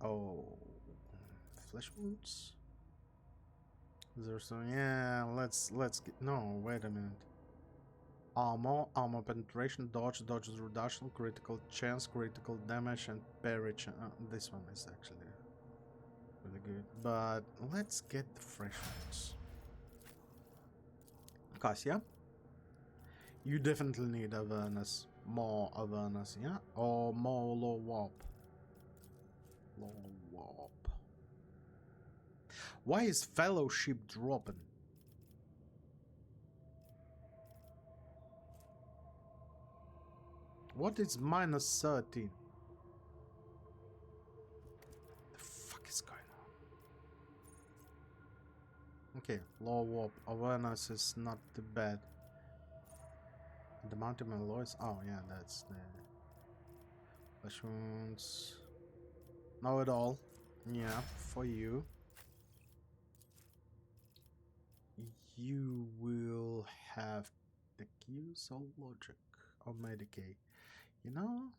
A: oh... Flesh Wounds? Is there some... yeah, let's get... no, wait a minute. Armor penetration, dodge reduction, critical chance, critical damage, and parry chance. This one is actually really good. But let's get the fresh ones. Cassia, you definitely need awareness. More awareness, yeah? Or more low warp. Low warp. Why is fellowship dropping? What is minus 13? The fuck is going on? Okay, low warp. Awareness is not too bad. The mountain alloys. Oh yeah, that's the flesh wounds. Know it all. Yeah, for you. You will have the cues or logic or Medicaid. You know,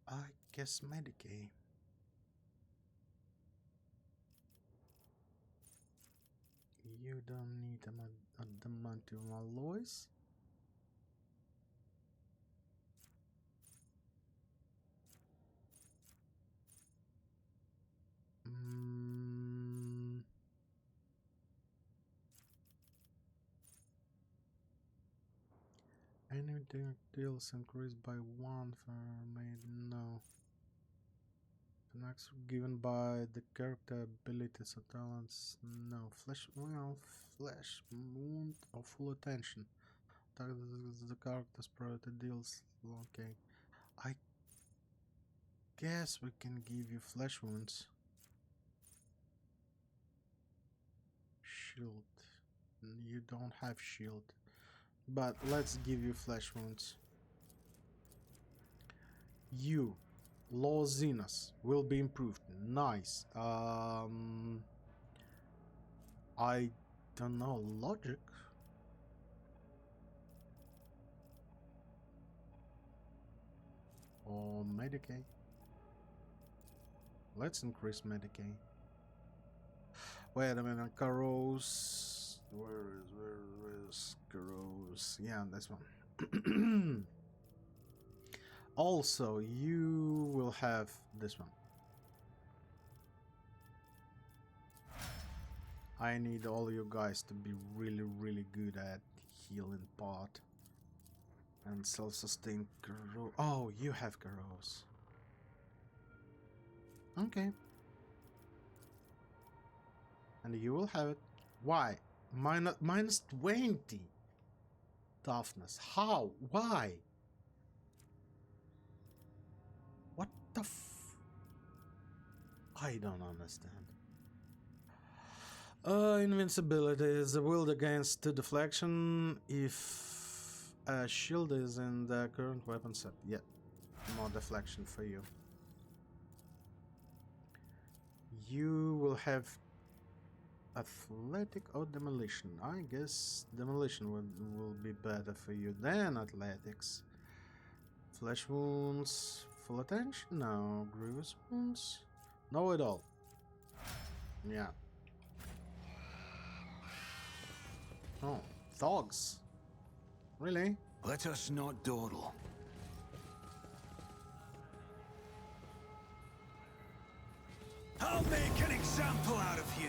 A: I guess Medicaid. You don't need adamantium alloys. Anything deals increased by 1 for made no. The next given by the character abilities or talents no. Flesh wound or full attention. The character's priority deals okay. I guess we can give you flesh wounds. Shield. You don't have shield. But let's give you flesh wounds. You, Law Xenos, will be improved. Nice. I don't know. Logic? Or Medicaid? Let's increase Medicaid. Wait a minute. Caros. Where is Caros? Yeah, this one. Also, you will have this one. I need all you guys to be really good at healing part and self-sustain. Oh, you have Caros. Okay. And you will have it. Why? Minus 20 toughness. How? Why? What the I don't understand. Invincibility is a wield against deflection if a shield is in the current weapon set. Yeah, more deflection for you. You will have athletic or demolition. I guess demolition will be better for you than athletics. Flesh wounds, full attention? No. Grievous wounds? No at all. Yeah. Oh, dogs. Really?
B: Let us not dawdle. I'll make an example out of you.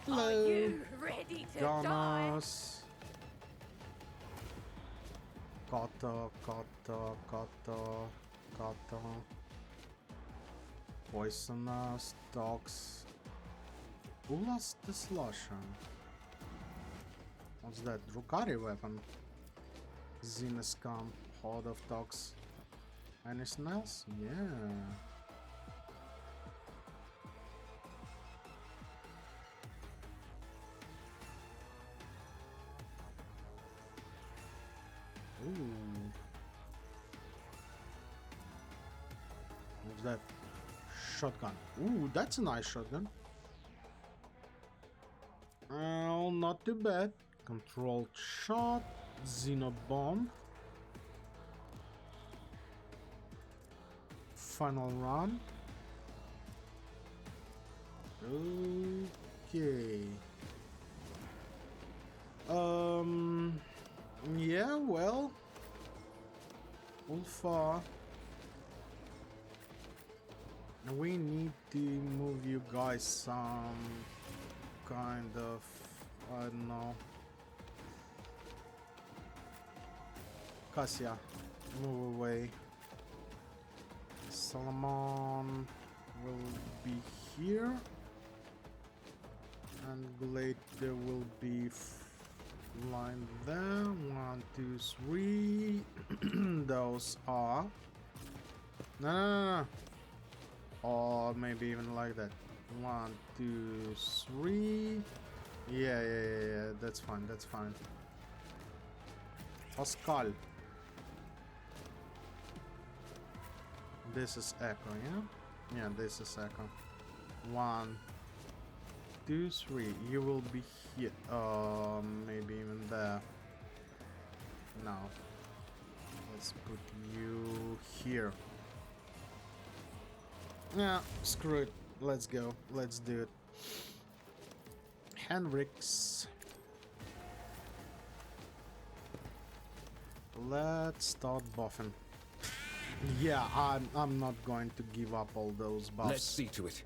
A: Hello.
C: Are you ready to die?
A: Gamas. Kata. Poisonous dogs. Who lost the slusher? What's that? Drukari weapon. Xenoscum. Horde of dogs. Anything else? Yeah. Ooh. What's that? Shotgun. Ooh, that's a nice shotgun. Well, not too bad. Controlled shot. Xenobomb. Final run. Okay. Yeah, well. Ulfa. We need to move you guys some kind of, I don't know. Cassia, move away. Solomon will be here. And Glade will be line there. 1, 2, 3. Those are. No. Or maybe even like that. 1, 2, 3. Yeah. That's fine. Pascal. This is Echo, yeah? Yeah, this is Echo. 1, 2, 3. You will be here. Maybe even there. No. Let's put you here. Yeah, screw it. Let's go. Let's do it. Henrix. Let's start buffing. Yeah, I'm not going to give up all those buffs.
B: Let's see to it.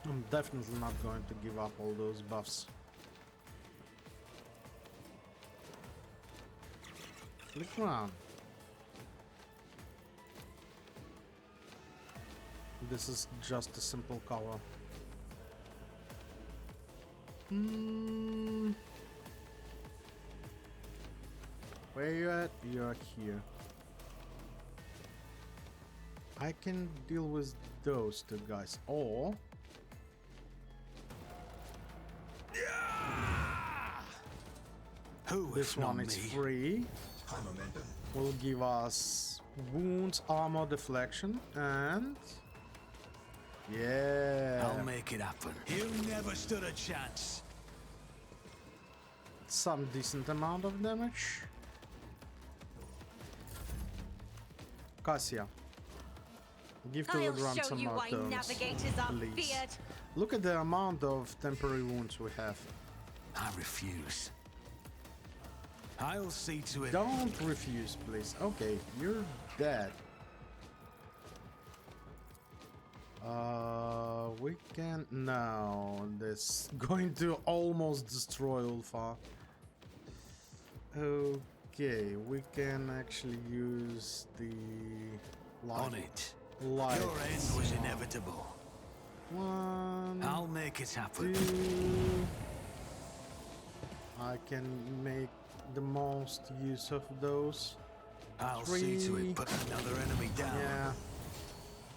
A: I'm definitely not going to give up all those buffs. the ground. This is just a simple cover. Where you at? You're here. I can deal with those two guys, or this one is free. Will give us wounds, armor, deflection, and yeah,
B: I'll make it happen. You never stood a chance.
A: some decent amount of damage. Cassia, give to the run some more turns,
C: navigators are
A: please.
C: feared.
A: Look at the amount of temporary wounds we have.
B: I refuse. I'll see to it.
A: Don't refuse, please. Okay, you're dead. We can now. This going to almost destroy Ulfa. Okay, we can actually use the light.
B: On it.
A: Light.
B: Your end was inevitable.
A: One,
B: I'll make it happen.
A: two. I can make the most use of those.
B: I'll see to
A: Three.
B: it. Put another enemy down.
A: Yeah.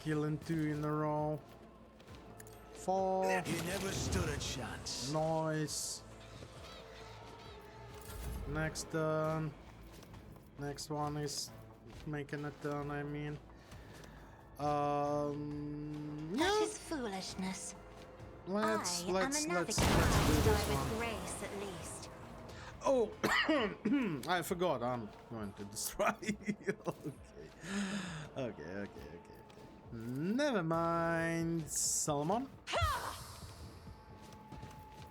A: Killing 2 in a row. 4.
B: You never stood a chance.
A: Noise. Next turn. Next one is making a turn, I mean.
D: That
A: Yeah.
D: is foolishness.
A: Let's
D: I am a
A: do
D: navigator.
A: this
D: Die with
A: one.
D: grace, at least.
A: Oh, I forgot. I'm going to destroy you. Okay. Never mind, Solomon.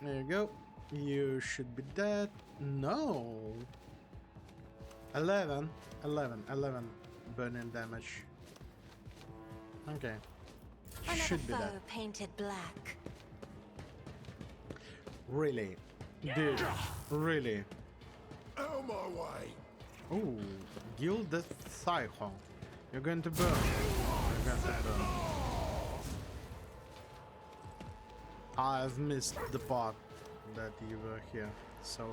A: There you go. You should be dead. No. 11 burning damage. Okay.
D: Another
A: Should be
D: foe
A: dead.
D: painted black.
A: Really? Dude, really?
B: Out my way.
A: Oh, Gilded Psycho. You're going to burn. You're going to burn. I've missed the part that you were here. So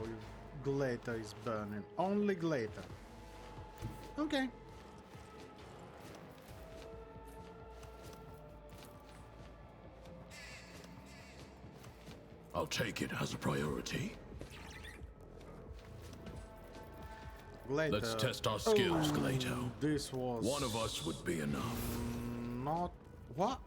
A: Glater is burning. Only Glater. Okay.
E: I'll take it as a priority.
A: Glater.
E: Let's test our skills, Glato.
A: This was
E: One of us would be enough.
A: not what?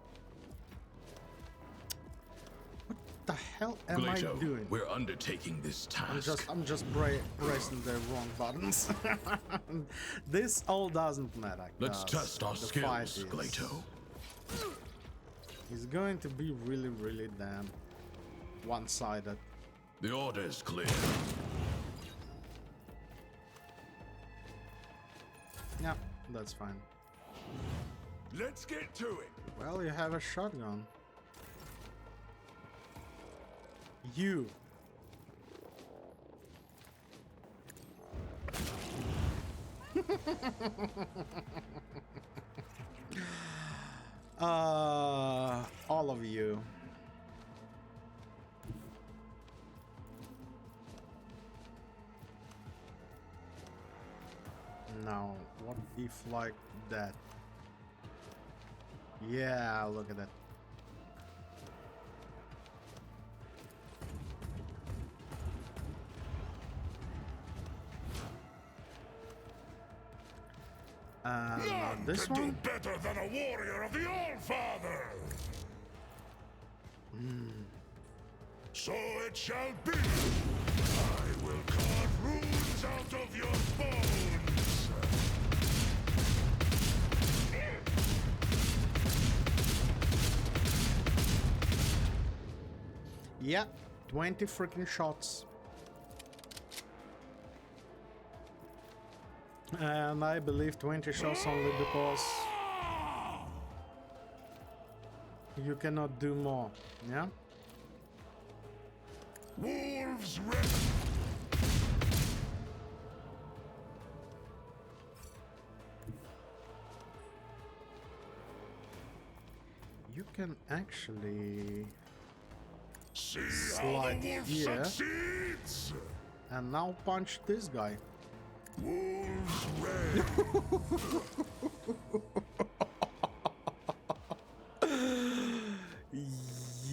A: What the hell am I
E: Glato,
A: doing?
E: we're undertaking this task.
A: I'm just pressing the wrong buttons. This all doesn't matter.
E: Let's
A: 'cause
E: test our
A: the fight
E: skills, Glato.
A: is going to be really damn one-sided.
E: The order's clear.
A: Yeah, that's fine.
B: Let's get to it.
A: Well, you have a shotgun. You. All of you. Now, what if like that? Yeah, look at that. And this one?
B: better than a warrior of the All-Father. So it shall be. I will carve runes out of your bones.
A: Yeah, 20 freaking shots. And I believe 20 shots only because you cannot do more, yeah?
B: Wolves ready.
A: you can actually
B: See how
A: slide
B: the wolf
A: here.
B: succeeds.
A: And now punch this guy.
B: Wolves reign.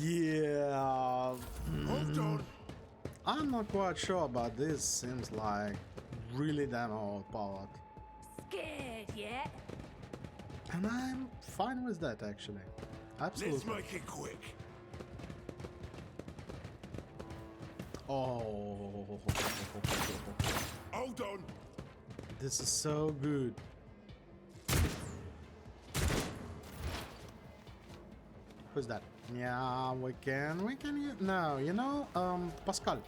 A: Yeah.
B: Hold on.
A: I'm not quite sure, but this seems like really damn overpowered.
C: Scared yet?
A: And I'm fine with that, actually.
B: Let's
A: Absolutely.
B: make it quick.
A: Oh.
B: Hold on.
A: This is so good. Who's that? Yeah, we can no, you know, Pascal.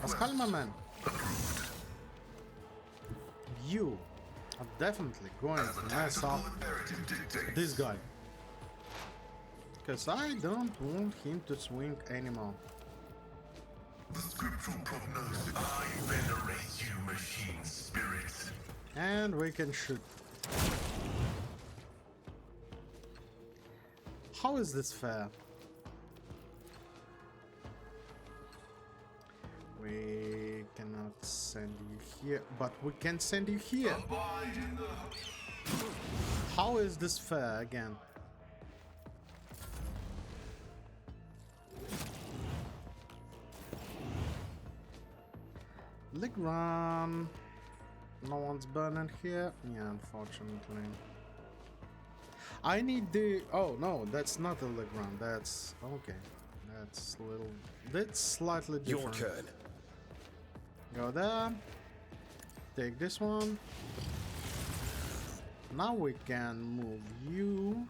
A: Pascal, my man. You are definitely going to mess up this guy. Because I don't want him to swing anymore.
F: The scriptural prognosis. I venerate you, machine spirits.
A: And we can shoot. How is this fair? We cannot send you here, but we can send you here.
F: Abide in the...
A: How is this fair again? Legrand. No one's burning here. Yeah, unfortunately. I need the... Oh, no, that's not a Legrand. That's... Okay. That's a little... That's slightly different.
G: Your turn.
A: Go there. Take this one. Now we can move you.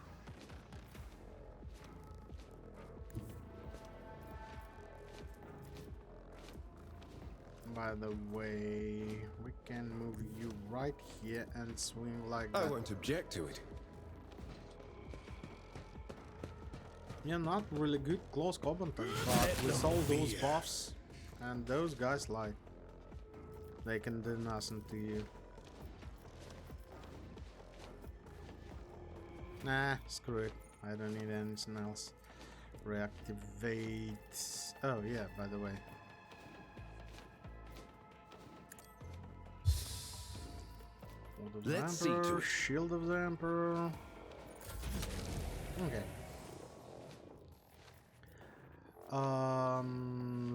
A: By the way, we can move you right here and swing like
G: I
A: that.
G: won't object to it.
A: You're not really good close combat, but with all those buffs and those guys, like, they can do nothing to you. Nah, screw it. I don't need anything else. Reactivate. Oh yeah, by the way. Sword of the
G: Let's see to
A: Emperor,
G: it.
A: Shield of the Emperor. Okay.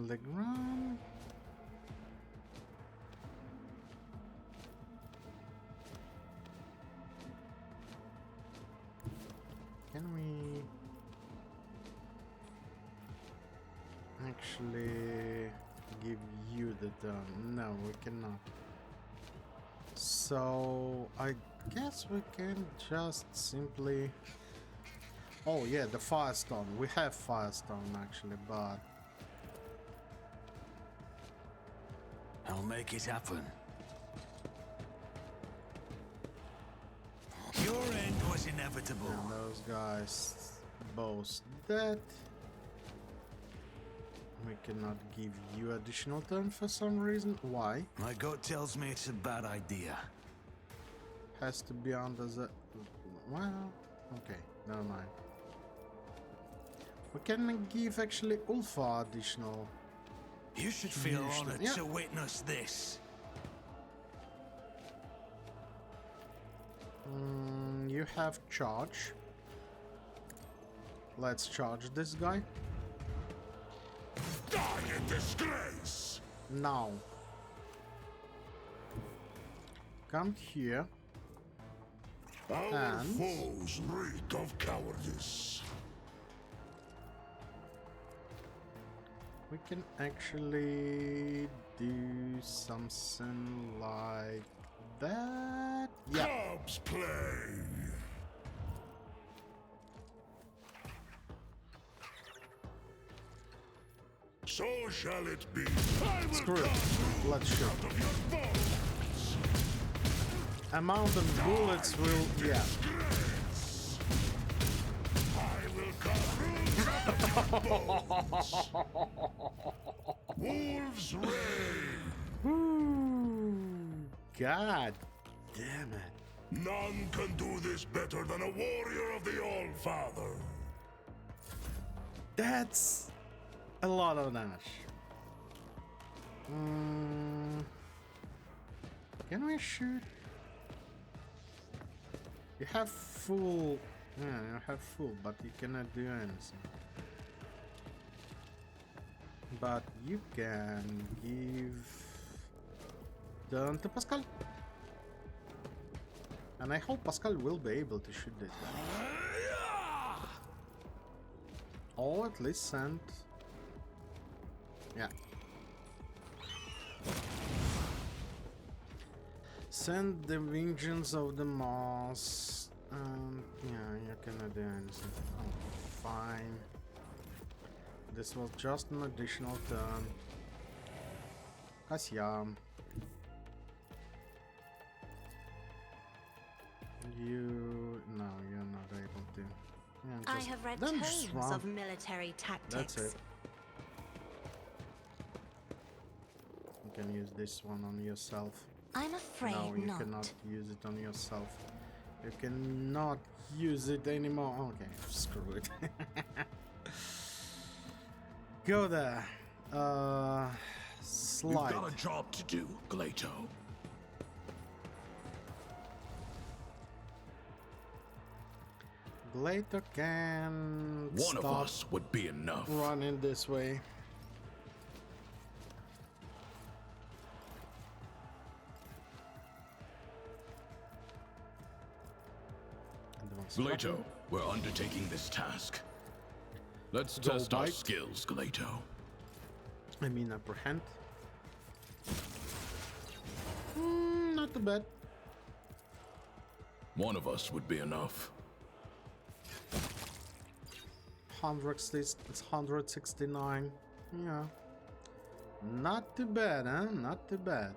A: Legrand. Can we actually give you the turn? No, we cannot. So I guess we can just simply... Oh yeah, the Firestone. We have Firestone actually, but...
H: I'll make it happen. Your end was inevitable.
A: And those guys both dead. We cannot give you additional turn for some reason. Why?
H: My gut tells me it's a bad idea.
A: Has to be under the... Well, okay, never mind. We can give actually Ulfa additional.
H: You should feel
A: Usually,
H: honored
A: yeah.
H: to witness this.
A: You have charge. Let's charge this guy.
B: Die in disgrace.
A: Now. Come here.
B: Our
A: And-
B: foes reek of cowardice.
A: We can actually do something like that. Yeah.
B: Cubs play. So shall it be. I will
A: Screw it.
B: cut
A: Let's shoot.
B: out of your bones.
A: Amount of bullets will... Yeah.
B: I will cut roots out of your bones. Wolves reign.
A: Ooh, God damn it.
B: None can do this better than a warrior of the All-Father.
A: That's a lot of damage. Can we shoot? You have full... Yeah, you have full, but you cannot do anything. But you can give... Done to Pascal. And I hope Pascal will be able to shoot this guy. Or at least send... Yeah. Send the vengeance of the moss. Yeah, you cannot do anything. Oh, fine. This was just an additional turn. Kasyam. You... No, you're not able to. Yeah,
D: I
A: just,
D: have read
A: then just
D: tomes
A: run.
D: of military tactics.
A: That's it. You can use this one on yourself.
D: I'm afraid
A: No, you
D: not.
A: cannot use it on yourself. You cannot use it anymore. Okay, screw it. Go there. Slide.
E: We've got a job to do, Glato.
A: Later can
E: One
A: stop
E: of us would be enough.
A: running this way.
E: Glato, we're undertaking this task. Let's
A: Go
E: test our
A: bite.
E: skills, Glato.
A: I mean, apprehend. Not too bad.
E: One of us would be enough.
A: 169. Yeah. Not too bad, huh? Not too bad.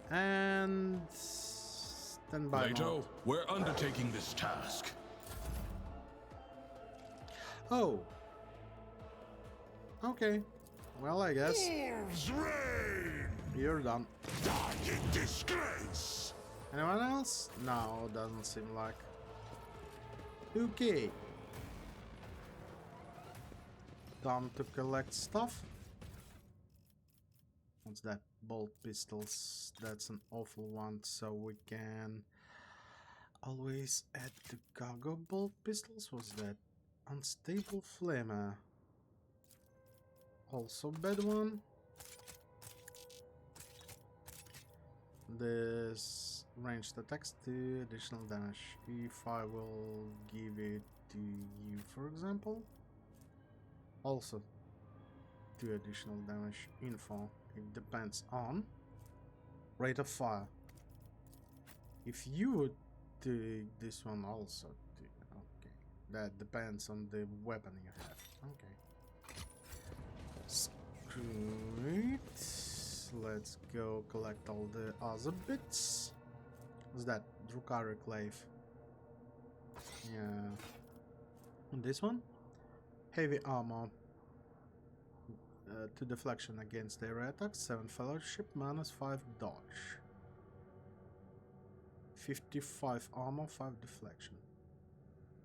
A: And stand by.
E: Glato, we're undertaking this task.
A: Oh. Okay. Well, I guess
B: Wolves reign!
A: you're done.
B: Die in disgrace!
A: Anyone else? No, doesn't seem like. Okay. Time to collect stuff. What's that? Bolt pistols. That's an awful one, so we can always add to cargo bolt pistols. What's that? Unstable flamer. Also bad one. This ranged attacks 2 additional damage. If I will give it to you, for example, also 2 additional damage. Info. It depends on rate of fire. If you would do this one also, okay, that depends on the weapon you have. Okay. Screw it. Let's go collect all the other bits. What's that? Drukari Clave. Yeah. And this one? Heavy armor. 2 deflection against area attacks, 7 fellowship, -5 dodge. 55 armor, 5 deflection.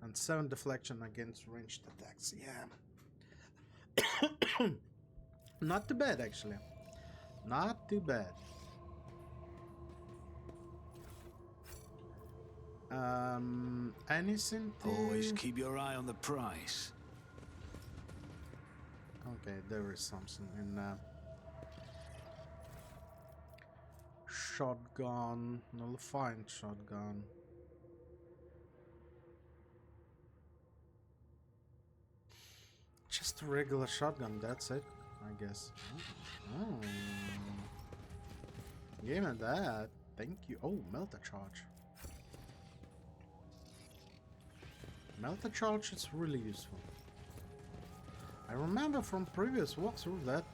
A: And 7 deflection against ranged attacks, yeah. Not too bad, actually. Not too bad. Anything to...
H: Always keep your eye on the prize.
A: Okay, there is something in there. Shotgun, nullifying shotgun. Just a regular shotgun, that's it, I guess. Oh. Give me that. Thank you. Oh, melter charge. Melter charge is really useful. I remember from previous walkthrough that,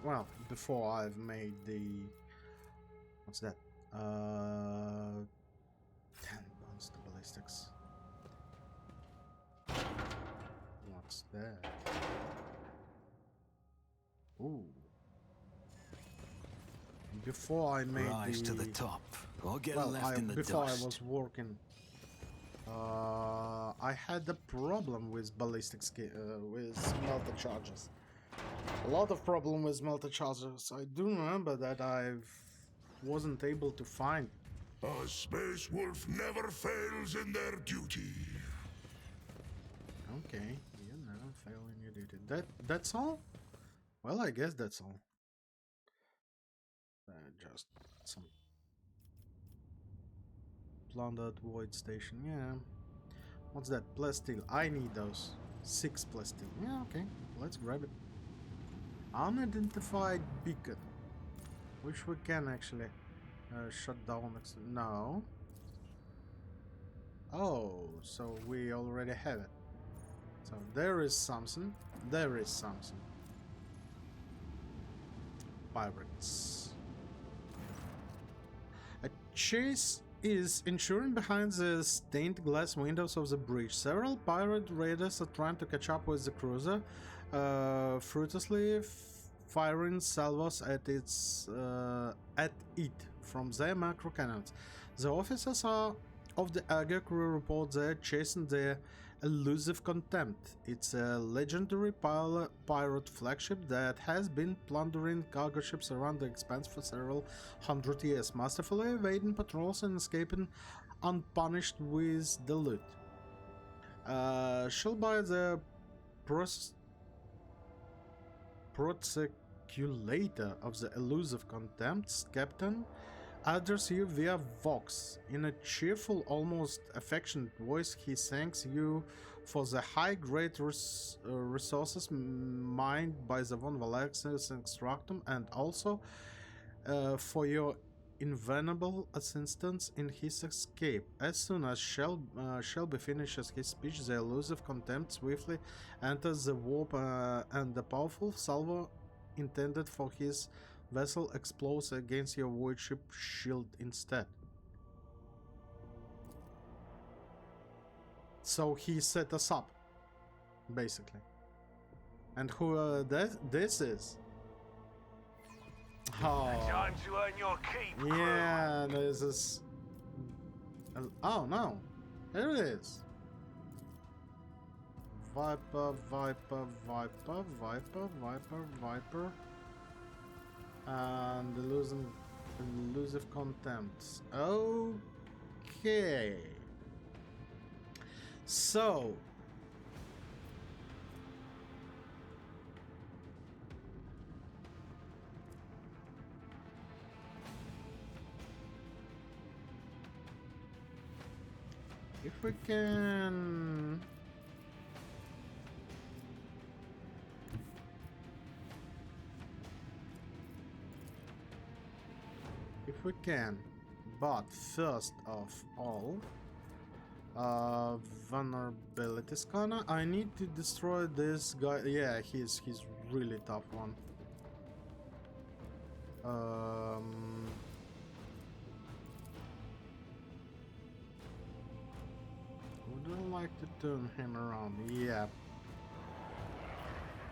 A: well, before I've made the... What's that? 10 bounce to ballistics. What's that? Ooh. before I made
H: Rise to the top, or get left in the
A: before
H: dust.
A: I was working, I had a problem with with melter charges. A lot of problem with melter charges. I do remember that I wasn't able to find.
B: A space wolf never fails in their duty.
A: Okay, you never fail in your duty. That's all? Well, I guess that's all. Just some plundered void station. Yeah. What's that? Plasteel. I need those. 6 plasteel. Yeah, okay. Let's grab it. Unidentified beacon. Which we can actually shut down. No. Oh, so we already have it. So there is something. There is something. Pirates. A chase is ensuring behind the stained glass windows of the bridge. Several pirate raiders are trying to catch up with the cruiser, fruitlessly firing salvos at it from their macro cannons. The officers of the Aga crew report they're chasing the elusive Contempt. It's a legendary pirate flagship that has been plundering cargo ships around the expanse for several hundred years, masterfully evading patrols and escaping unpunished with the loot. Shall by the proseculator of the elusive Contempt's captain address you via Vox. In a cheerful, almost affectionate voice, he thanks you for the high-grade resources mined by the Von Valaxis Extractum, and also for your invaluable assistance in his escape. As soon as Shelby finishes his speech, the elusive Contempt swiftly enters the warp, and the powerful salvo intended for his vessel explodes against your void ship shield instead. So he set us up, basically. And who this is? Oh,
F: Time to earn your keep, crew.
A: yeah, this is. Oh no, here it is. Viper, Viper, Viper, Viper, Viper, Viper. And elusive Contempts. Okay. So if we can but first of all, vulnerability scanner. I need to destroy this guy. Yeah, he's really tough one. Would I like to turn him around? Yeah.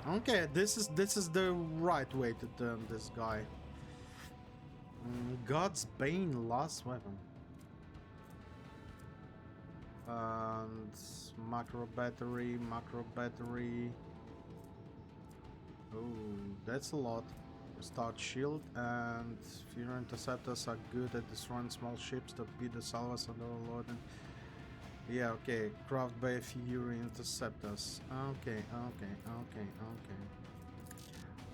A: Okay, this is the right way to turn this guy. God's Bane, last weapon. And macro battery. Oh, that's a lot. Start shield, and Fury interceptors are good at destroying small ships, torpedo salvos and overloading. Yeah, okay. Craft by Fury interceptors. Okay.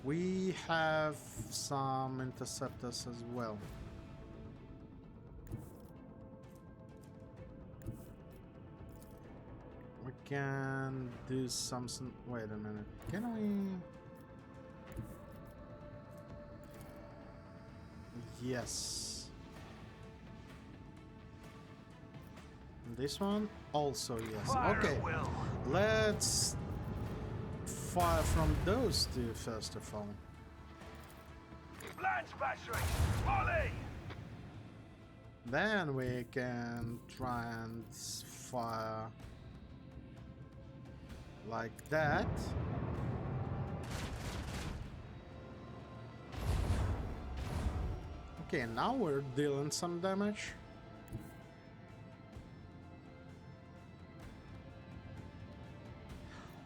A: We have some interceptors as well. We can do something. Wait a minute. Can we? Yes. This one also yes. Okay. Let's fire from those two first of all.
F: Lance battery, volley!
A: Then we can try and fire like that. Okay, now we're dealing some damage.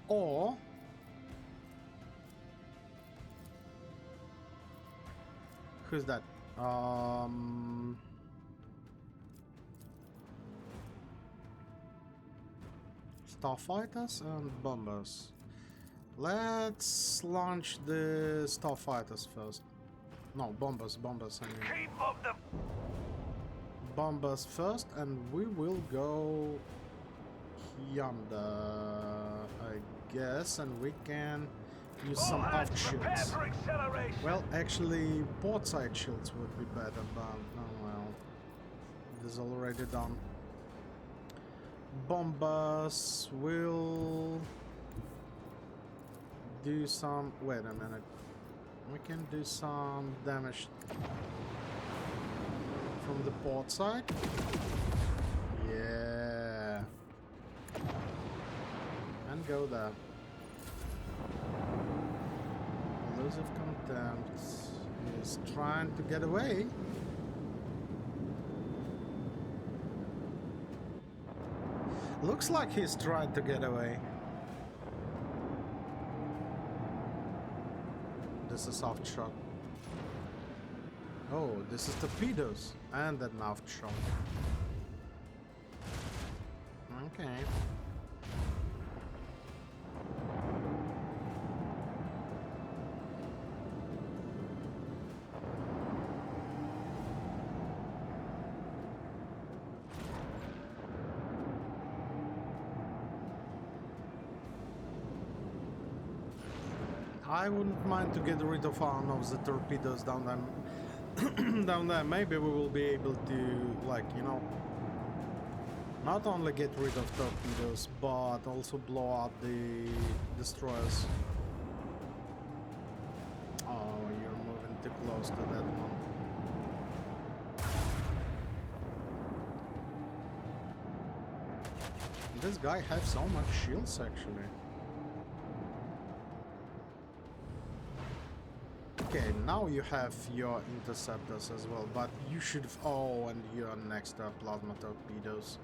A: Or who's that? Starfighters and bombers. Let's launch the starfighters first. No, bombers, I mean.
F: Keep up the...
A: Bombers first, and we will go yonder, I guess, and we can use some off shields. Well, actually, port side shields would be better, but oh well. It is already done. Bombers will do some... Wait a minute. We can do some damage from the port side. Yeah. And go there. Elusive Contempt is trying to get away. Looks like he's trying to get away. This is soft shot. Oh, this is torpedoes and that mouth shot. Okay. I wouldn't mind to get rid of one of the torpedoes down there. Down there, maybe we will be able to, like, you know, not only get rid of torpedoes, but also blow up the destroyers. Oh, you're moving too close to that one. This guy has so much shields, actually. Okay, now you have your interceptors as well, but you should... Oh, and you're next to plasma torpedoes.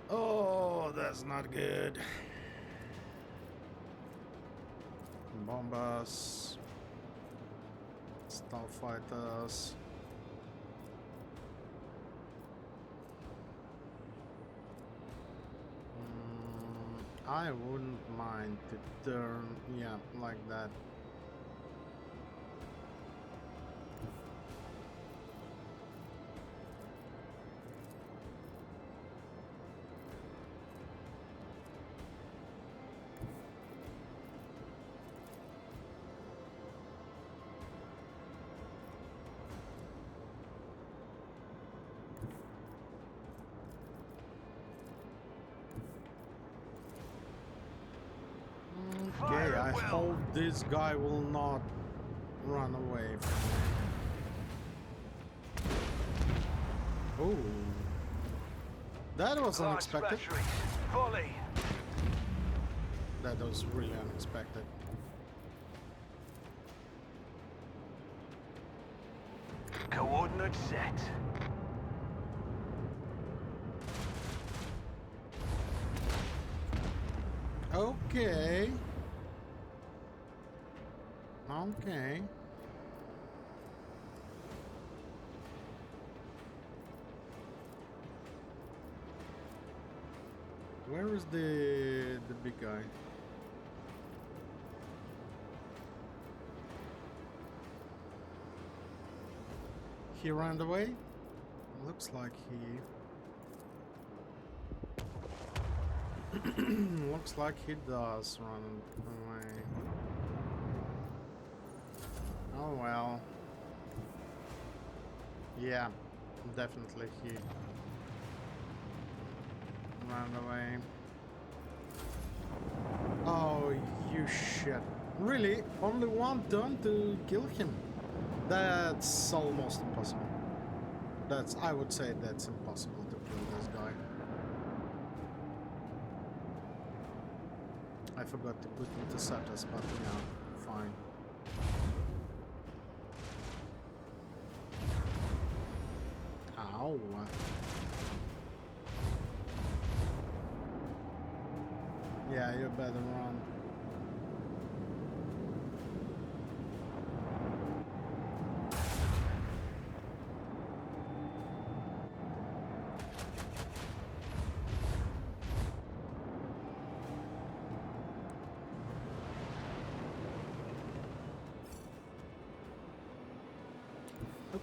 A: Oh, that's not good. Bombers. Starfighters. I wouldn't mind to turn... Yeah, like that. Okay, I hope this guy will not run away from me. Oh, that was unexpected.
F: Volley.
A: That was really unexpected.
F: Coordinates set.
A: Okay. Okay. Where is the big guy? He ran away? Looks like he... Looks like he does run away. Oh well. Yeah, definitely he ran away. Oh, you shit. Really? Only one turn to kill him? That's almost impossible. I would say that's impossible to kill this guy. I forgot to put interceptors, but yeah, fine. Yeah, you better run.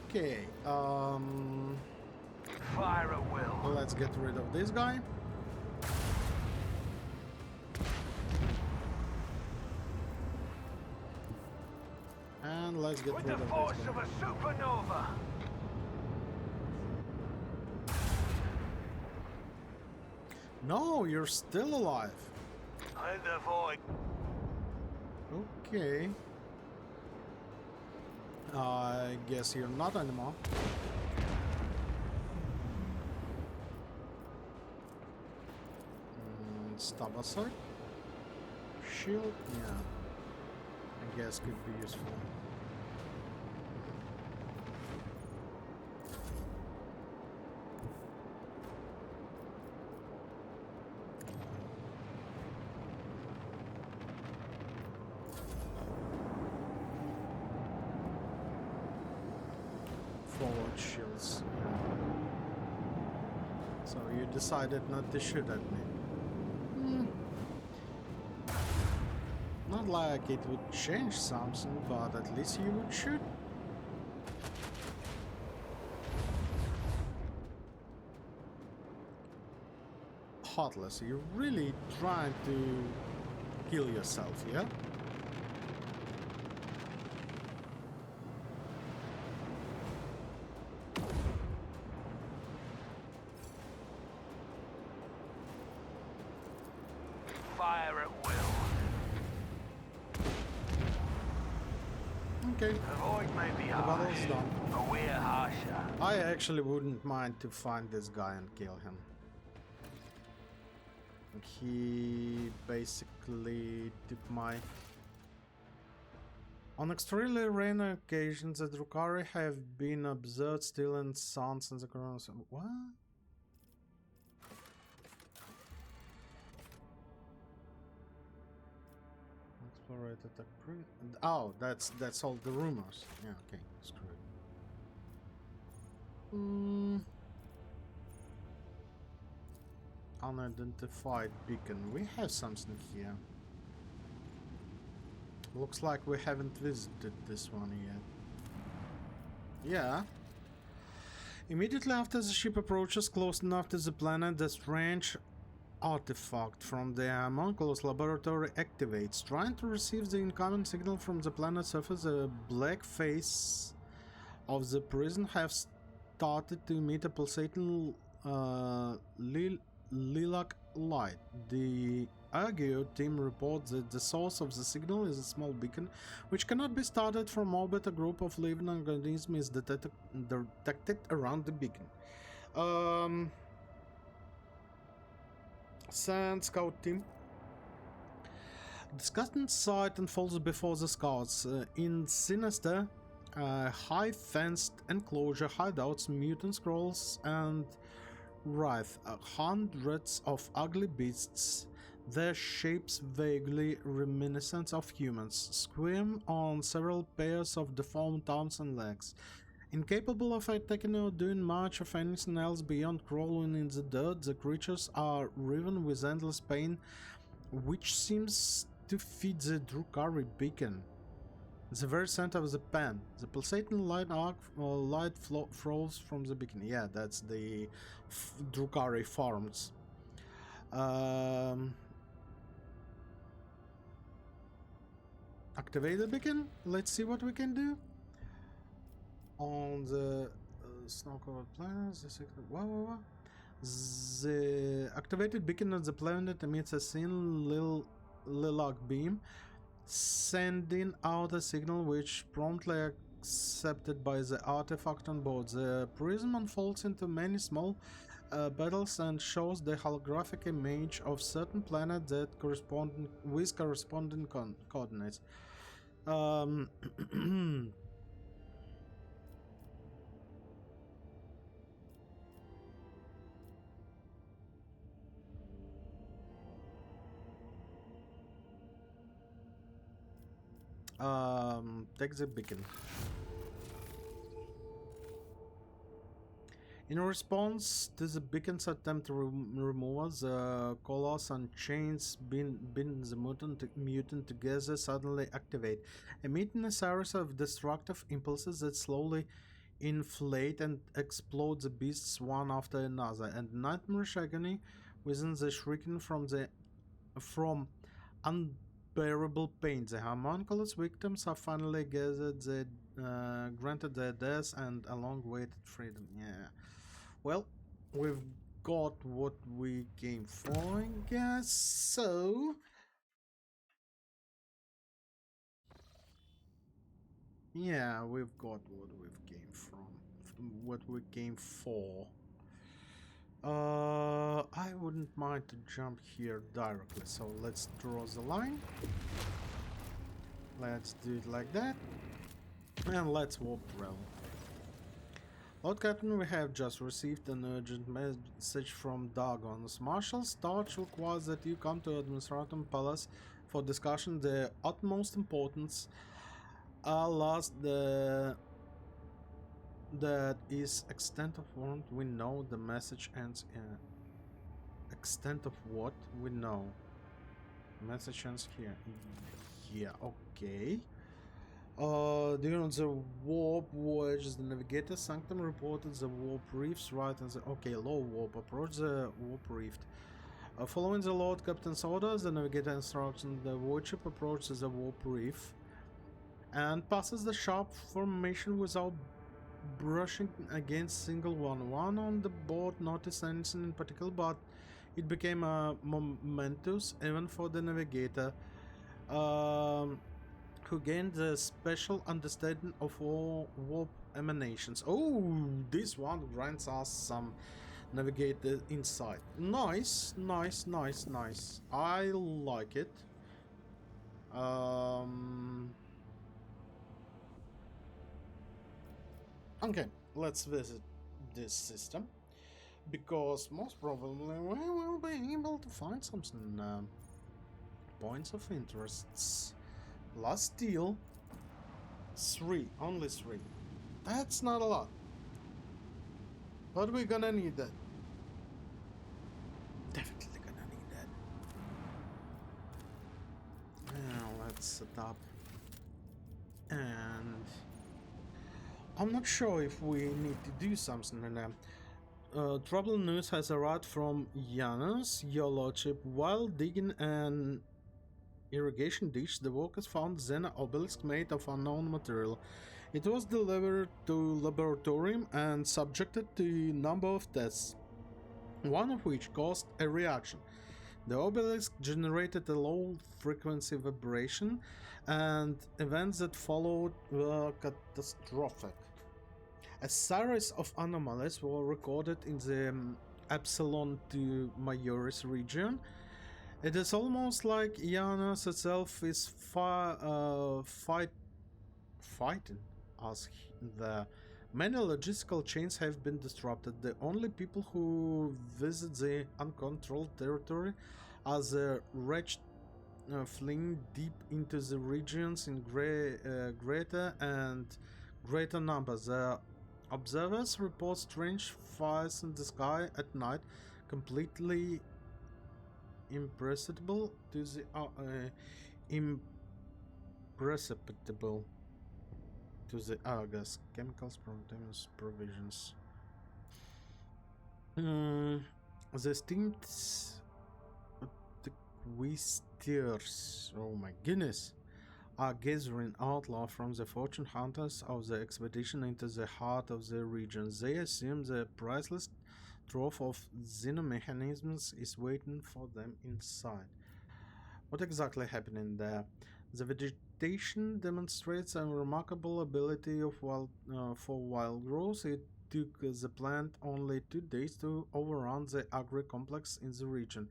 A: Okay,
F: Fire at will.
A: let's get rid of this guy. And let's get
F: With
A: rid
F: the
A: of
F: force
A: this
F: of
A: guy.
F: a supernova.
A: No, you're still alive.
F: And the void.
A: Okay. I guess you're not anymore. Stop aside. Shield, yeah. I guess could be useful. Forward shields. So you decided not to shoot at me. Not like it would change something, but at least you would shoot. Heartless, you're really trying to kill yourself, yeah?
F: Fire at will.
A: Okay,
F: The void may be
A: the battle's
F: harsh,
A: done.
F: but we're harsher.
A: I actually wouldn't mind to find this guy and kill him. He basically took my... On extremely rare occasions, the Drukhari have been observed stealing suns in the corona. What? Explorated attack. Oh, that's all the rumors. Yeah, okay, screw it. Unidentified beacon. We have something here. Looks like we haven't visited this one yet. Yeah. Immediately after the ship approaches close enough to the planet, the strange artifact from the homunculus laboratory activates. Trying to receive the incoming signal from the planet's surface, the black face of the prison have started to emit a pulsating lilac light. The Agio team reports that the source of the signal is a small beacon which cannot be started from orbit. A group of living organisms is detected around the beacon. Sand scout team. Disgusting sight unfolds before the scouts. In sinister, high fenced enclosure hideouts, mutant scrolls and writhe, hundreds of ugly beasts, their shapes vaguely reminiscent of humans, squirm on several pairs of deformed arms and legs. Incapable of attacking or doing much of anything else beyond crawling in the dirt, the creatures are riven with endless pain, which seems to feed the Drukhari beacon. The very center of the pen, the pulsating light arc flows from the beacon. Yeah, that's the Drukhari farms. Activate the beacon. Let's see what we can do. On the snow-covered planets, the secret. The activated beacon of the planet emits a thin lilac beam, sending out a signal which promptly accepted by the artifact on board. The prism unfolds into many small battles and shows the holographic image of certain planets that corresponding coordinates. Take the beacon. In response to the beacon's attempt to remove the colors and chains bind the mutant together suddenly activate, emitting a series of destructive impulses that slowly inflate and explode the beasts one after another, and nightmarish agony within the shrieking from unbearable pain. The homunculus victims are finally granted their deaths and a long-awaited freedom. Yeah. Well, we've got what we came for, I guess. So, yeah, we've got what we've came what we came for. I wouldn't mind to jump here directly. So let's draw the line. Let's do it like that, and let's warp travel. Lord Captain, we have just received an urgent message from Dagon's Marshal's touch requires that you come to Administratum Palace for discussion the utmost importance. Alas, that is extent of warrant we know. The message ends in extent of what we know. Message ends here. Yeah, okay. During the warp voyage, the navigator Sanctum reported the warp reefs right and the low warp. Approach the warp rift. Following the Lord Captain's orders, the navigator instructs the warship approaches the warp reef and passes the sharp formation without brushing against single one on the board noticed anything in particular, but it became a momentous even for the navigator. Who gained the special understanding of all warp emanations. Oh, this one grants us some navigator insight. Nice, nice, nice, nice. I like it. Okay, let's visit this system, because most probably we will be able to find some points of interests. Last steel, 3, only 3. That's not a lot, but we're gonna need that. Definitely gonna need that. Now let's set up, and I'm not sure if we need to do something in there. Trouble news has arrived from Janus, your lordship. While digging an irrigation ditch, the workers found Xena obelisk made of unknown material. It was delivered to laboratorium and subjected to a number of tests, one of which caused a reaction. The obelisk generated a low-frequency vibration, and events that followed were catastrophic. A series of anomalies were recorded in the Epsilon to Majoris region. It is almost like Janus itself is fighting us. The many logistical chains have been disrupted. The only people who visit the uncontrolled territory are the wretched fleeing deep into the regions in greater and greater numbers. The observers report strange fires in the sky at night, completely imperceptible to the Argus. Chemicals, provisions. The steamed Twisters, oh my goodness, are gathering outlaw from the fortune hunters of the expedition into the heart of the region. They assume the priceless trove of xenomechanisms is waiting for them inside. What exactly happening there? The vegetation demonstrates a remarkable ability of for wild growth. It took the plant only 2 days to overrun the agri-complex in the region.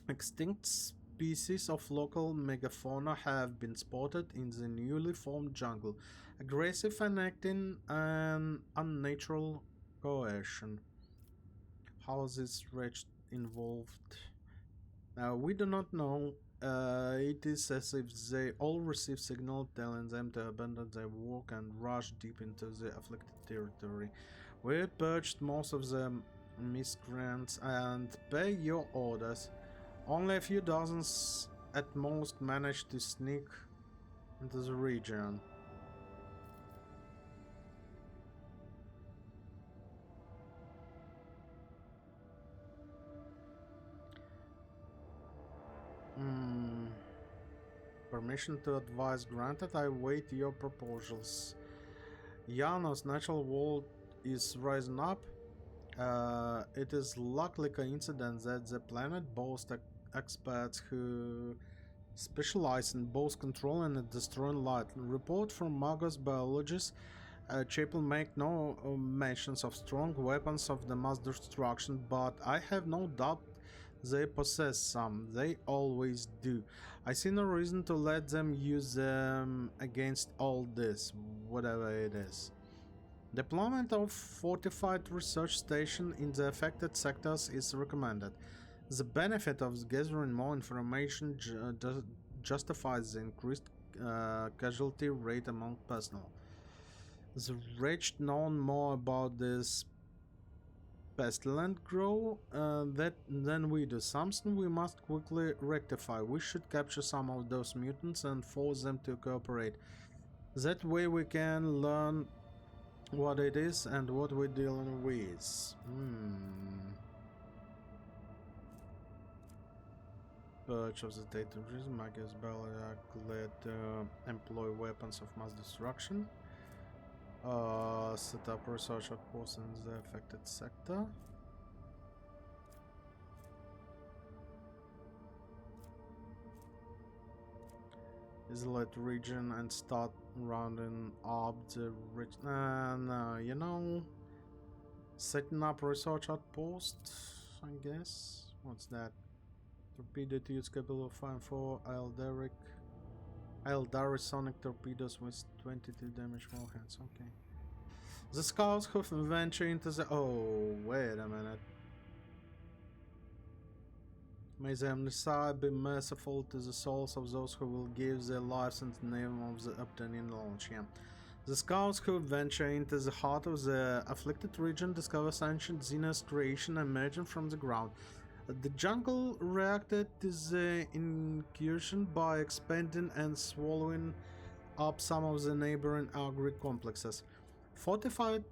A: Extinct species of local megafauna have been spotted in the newly formed jungle, aggressive and acting an unnatural coercion. How is this wretch involved? We do not know It is as if they all receive signal telling them to abandon their work and rush deep into the afflicted territory. We purged most of the miscreants and pay your orders. Only a few dozens at most managed to sneak into the region. Permission to advise granted. I await your proposals. Yano's natural world is rising up. It is luckily coincidence that the planet boasts experts who specialize in both controlling and destroying light. Report from Magos biologists. Chapel make no mentions of strong weapons of the mass destruction, but I have no doubt they possess some. They always do. I see no reason to let them use them against all this, whatever it is. Deployment of fortified research station in the affected sectors is recommended. The benefit of gathering more information justifies the increased casualty rate among personnel. The wretched know more about this pestilent grow than we do. Something we must quickly rectify. We should capture some of those mutants and force them to cooperate. That way we can learn what it is and what we're dealing with. Purge of the data regime. I guess Bella glad to employ weapons of mass destruction. Set up research outposts in the affected sector. Isolate region and start rounding up the region. No, you know, setting up research outpost, I guess. What's that? Torpedo to use capable of firing 4 Eldari sonic torpedoes with 22 damage warheads. Okay. The scouts who venture into the. Oh, wait a minute. May the Omniscient be merciful to the souls of those who will give their lives in the name of the obtaining launch. Yeah. The scouts who venture into the heart of the afflicted region discover ancient Xenos creation emerging from the ground. The jungle reacted to the incursion by expanding and swallowing up some of the neighboring agri complexes. Fortified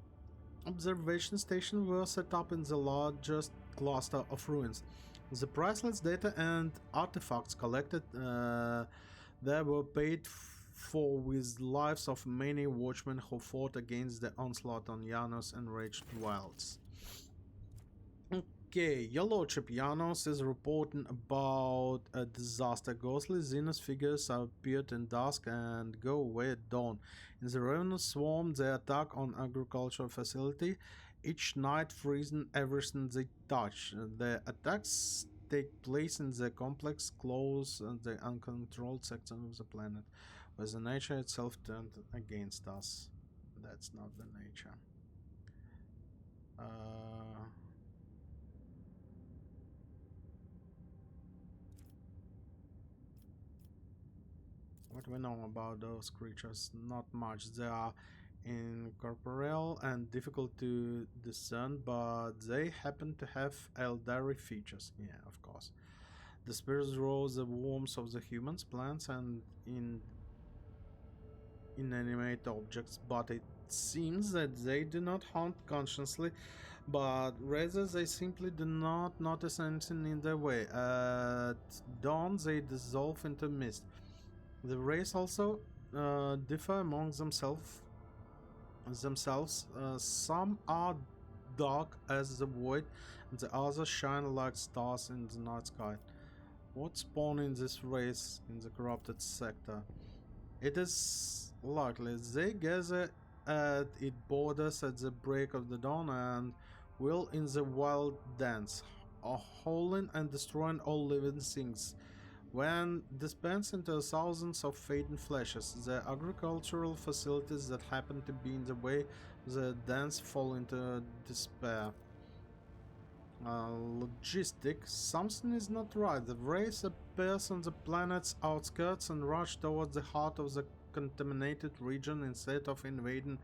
A: observation stations were set up in the largest cluster of ruins. The priceless data and artifacts collected there were paid for with lives of many watchmen who fought against the onslaught on Janos' enraged wilds. Okay, your lordship, Janos is reporting about a disaster. Ghostly Xenos figures appeared in dusk and go away at dawn. In the ravenous swarm, they attack on agricultural facility, each night freezing everything they touch. The attacks take place in the complex, close, and the uncontrolled section of the planet, where the nature itself turned against us. That's not the nature. What we know about those creatures? Not much. They are incorporeal and difficult to discern, but they happen to have Eldari features. Yeah, of course. The spirits rose the warmth of the humans, plants, and inanimate objects, but it seems that they do not hunt consciously, but rather they simply do not notice anything in their way. At dawn, they dissolve into mist. The race also differ among themselves. Some are dark as the void, and the others shine like stars in the night sky. What spawned in this race in the corrupted sector? It is likely they gather at its borders at the break of the dawn and will in the wild dance, howling and destroying all living things. When dispensed into thousands of fading flashes, the agricultural facilities that happen to be in the way of the dance fall into despair. Logistic. Something is not right. The race appears on the planet's outskirts and rush towards the heart of the contaminated region instead of invading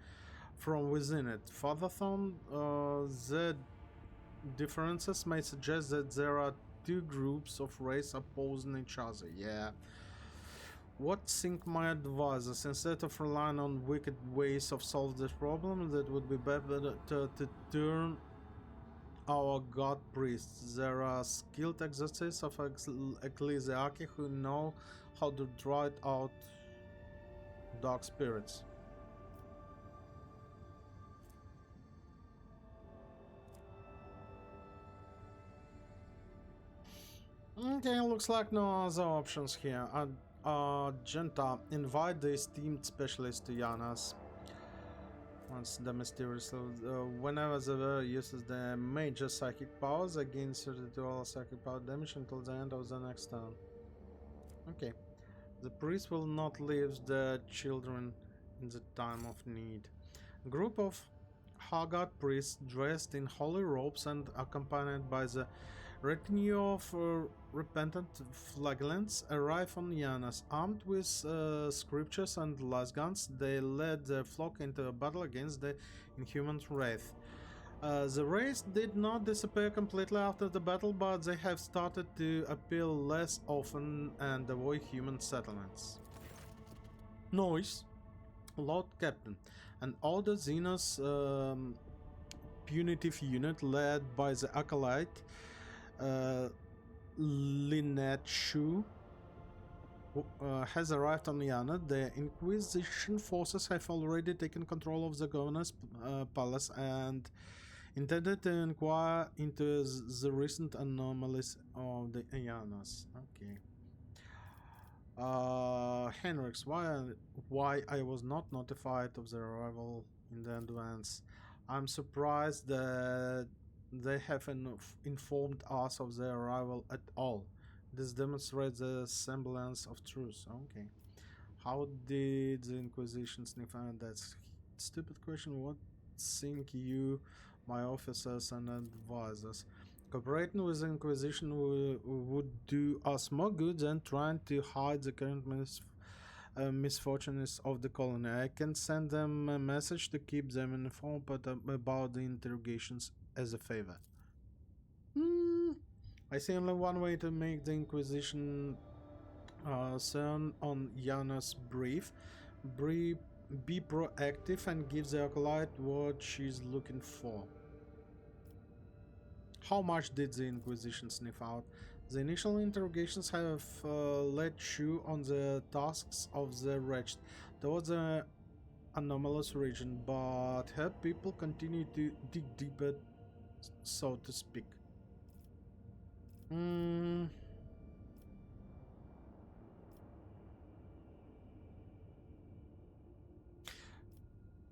A: from within it. Furthermore, the differences may suggest that there are two groups of race opposing each other. Yeah. What think my advisors? Instead of relying on wicked ways of solve this problem, that would be better to turn our god priests. There are skilled exorcists of ecclesiarchy who know how to drive out dark spirits. Okay, looks like no other options here. Genta, invite the esteemed specialist to Yanas. Once the mysterious, whenever the wearer uses the major psychic powers against residual psychic power damage until the end of the next turn. Okay. The priest will not leave the children in the time of need. A group of Haggard priests dressed in holy robes and accompanied by the retinue of repentant flagellants arrive on Yanas. Armed with scriptures and lasguns, they led the flock into a battle against the inhuman wraith. The race did not disappear completely after the battle, but they have started to appear less often and avoid human settlements. Noise, Lord Captain, an older Xenos punitive unit led by the acolyte Lynette Shu has arrived on Yana. The Inquisition forces have already taken control of the governor's palace and intended to inquire into the recent anomalies of the Yanas. Okay. Henrix, why I was not notified of the arrival in the advance? I'm surprised that they have informed us of their arrival at all. This demonstrates the semblance of truth. Okay. How did the Inquisition sniff out that stupid question? What think you, my officers and advisors? Cooperating with the Inquisition would do us more good than trying to hide the current misfortunes of the colony. I can send them a message to keep them informed about the interrogations as a favor. I see only one way to make the Inquisition turn on Yana's brief. Be proactive and give the acolyte what she's looking for. How much did the Inquisition sniff out? The initial interrogations have led Shu on the tasks of the wretched towards the anomalous region, but her people continue to dig deeper, so to speak.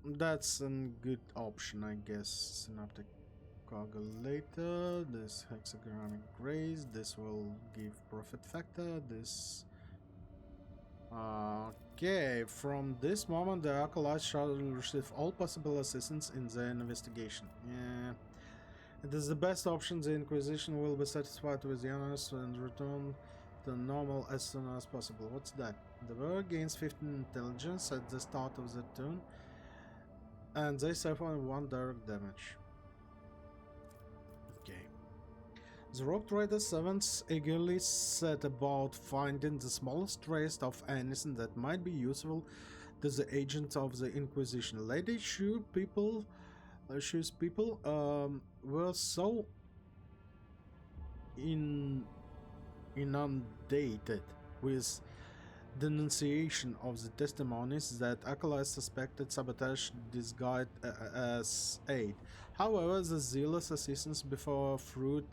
A: That's a good option, I guess. Synaptic coagulator, this hexagramic grace, this will give profit factor, this... Okay, from this moment the acolytes shall receive all possible assistance in the investigation. Yeah, it is the best option. The Inquisition will be satisfied with Yanas and return to normal as soon as possible. What's that? The wearer gains 15 intelligence at the start of the turn, and they suffer 1 direct damage. Okay. The Rogue Trader 7s eagerly set about finding the smallest trace of anything that might be useful to the agents of the Inquisition. Lady Shu's people were so inundated with denunciation of the testimonies that acolytes suspected sabotage disguised as aid. However, the zealous assistance bore fruit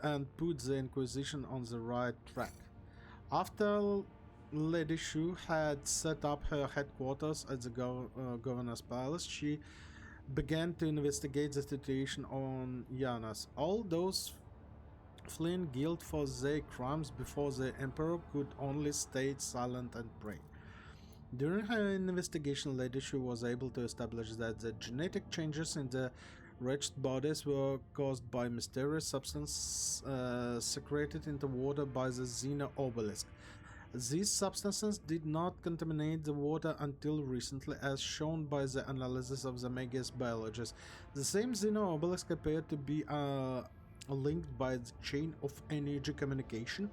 A: and put the Inquisition on the right track. After Lady Shu had set up her headquarters at the governor's palace, she began to investigate the situation on Yanas. All those fleeing guilt for their crimes before the Emperor could only stay silent and pray. During her investigation, Lady Shu was able to establish that the genetic changes in the wretched bodies were caused by mysterious substance secreted into water by the Xeno obelisk. These substances did not contaminate the water until recently, as shown by the analysis of the Megas biologists. The same Xeno obelisk appeared to be linked by the chain of energy communication.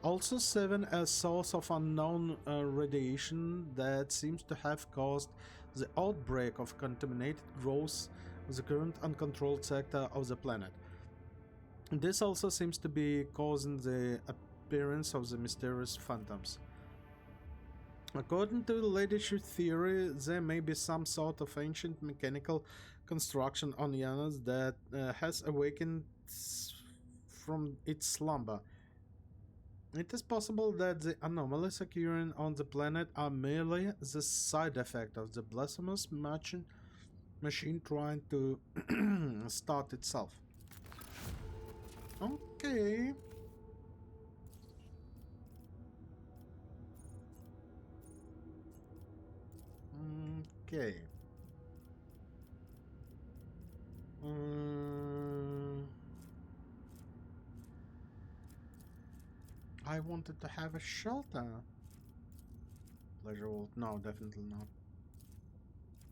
A: Also, 7, a source of unknown radiation that seems to have caused the outbreak of contaminated growth in the current uncontrolled sector of the planet. This also seems to be causing the appearance of the mysterious phantoms. According to the latest theory, there may be some sort of ancient mechanical construction on Janus that has awakened from its slumber. It is possible that the anomalies occurring on the planet are merely the side effect of the blasphemous machine trying to start itself. Okay. Okay. I wanted to have a shelter. Pleasure Vault? No, definitely not.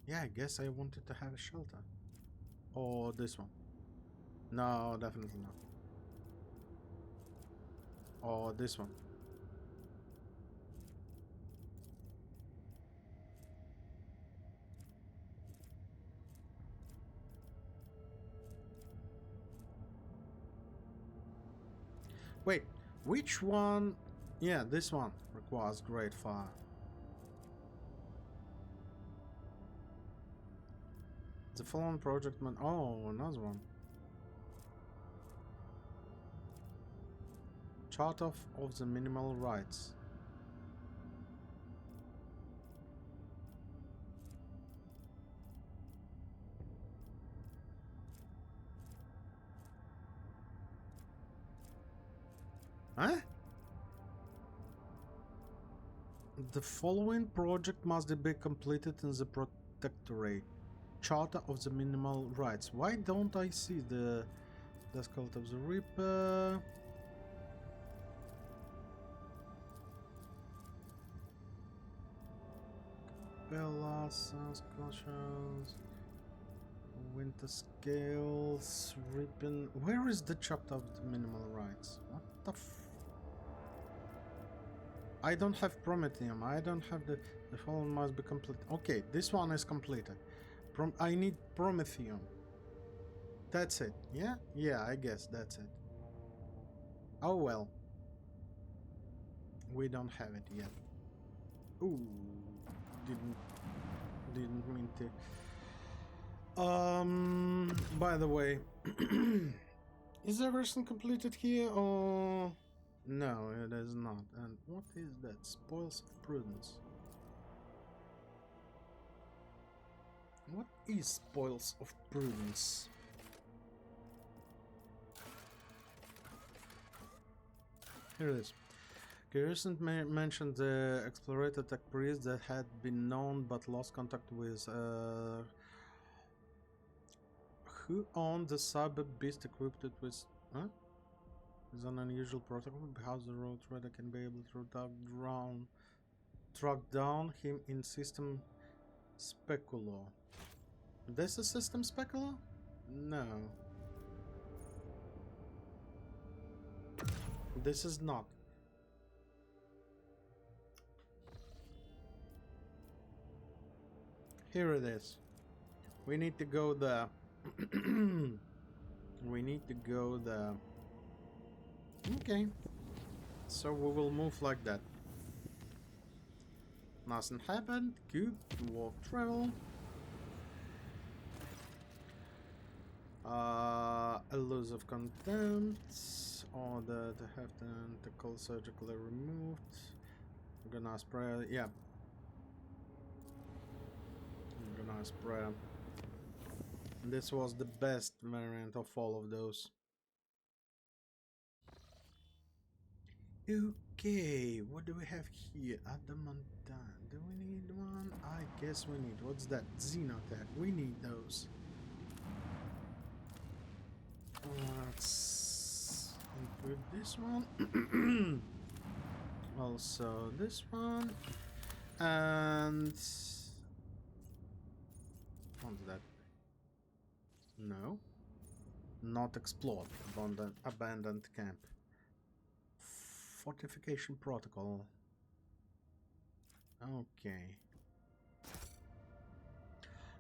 A: Yeah, I guess I wanted to have a shelter. Or this one. No, definitely not. Or this one. Wait, which one? Yeah, this one requires great fire. The Fallen Project Man. Oh, another one. Chart of the minimal rights. Huh? The following project must be completed in the Protectorate. Charter of the Minimal Rights. Why don't I see the Cult of the Reaper? Bellas, Scotians, Winter Scales, Reaping. Where is the chapter of the Minimal Rights? What the I don't have Prometheum. I don't have the following must be complete. Okay, this one is completed. I need Prometheum. That's it. Yeah? Yeah, I guess that's it. Oh well. We don't have it yet. Ooh, didn't mean to. By the way, is everything completed here or no? It is not. And what is that? Spoils of Prudence. What is Spoils of Prudence? Here it is. Garrison mentioned the explorator tech priest that had been known but lost contact with who owned the cyber beast equipped with is an unusual protocol because the road trader can be able to track down him in system speculo. This is system speculo? No. This is not. Here it is. We need to go there. We need to go there. Okay. So we will move like that. Nothing happened. Good. Walk travel. Elusive contempt. Order to have the tentacle surgically removed. I'm gonna spray. Yeah. I'm gonna spray. This was the best variant of all of those. Okay, what do we have here? Adamantine. Do we need one? I guess we need. What's that? Xenotech. We need those. Let's include this one. Also this one. And what's that? No. Not explored. Abandoned camp. Fortification protocol. Okay.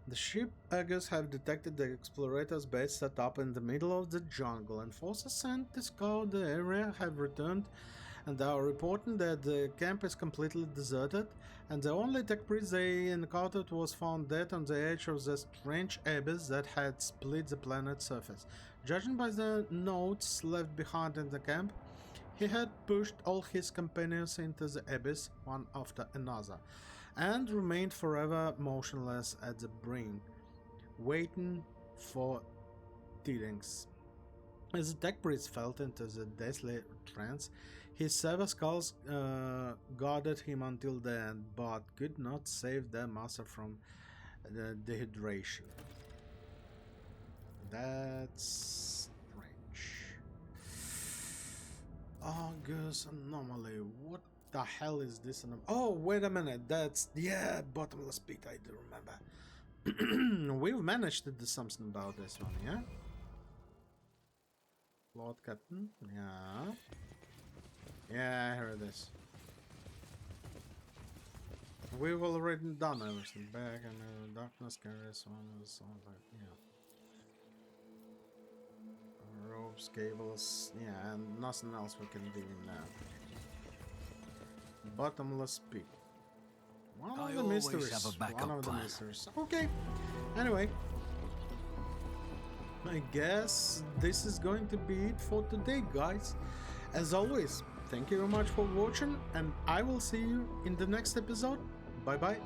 A: The ship eggers have detected the explorators' base set up in the middle of the jungle, and forces sent to scout the area have returned and are reporting that the camp is completely deserted, and the only tech priest they encountered was found dead on the edge of the strange abyss that had split the planet's surface. Judging by the notes left behind in the camp, he had pushed all his companions into the abyss, one after another, and remained forever motionless at the brink, waiting for tidings. As the tech priest fell into the deathly trance, his seven skulls guarded him until the end, but could not save their master from the dehydration. That's strange. August anomaly. What the hell is this? Oh, wait a minute. That's, yeah, bottomless pit. I do remember. We've managed to do something about this one, yeah? Lord Captain, yeah. Yeah, I heard this. We've already done everything. Back and darkness carries on the song, like, yeah. Ropes, cables, yeah, and nothing else we can do now. Bottomless pit. One of the mysteries.
H: Have a backup
A: One of the
H: plan.
A: mysteries. Okay. Anyway. I guess this is going to be it for today, guys. As always, thank you very much for watching, and I will see you in the next episode. Bye bye.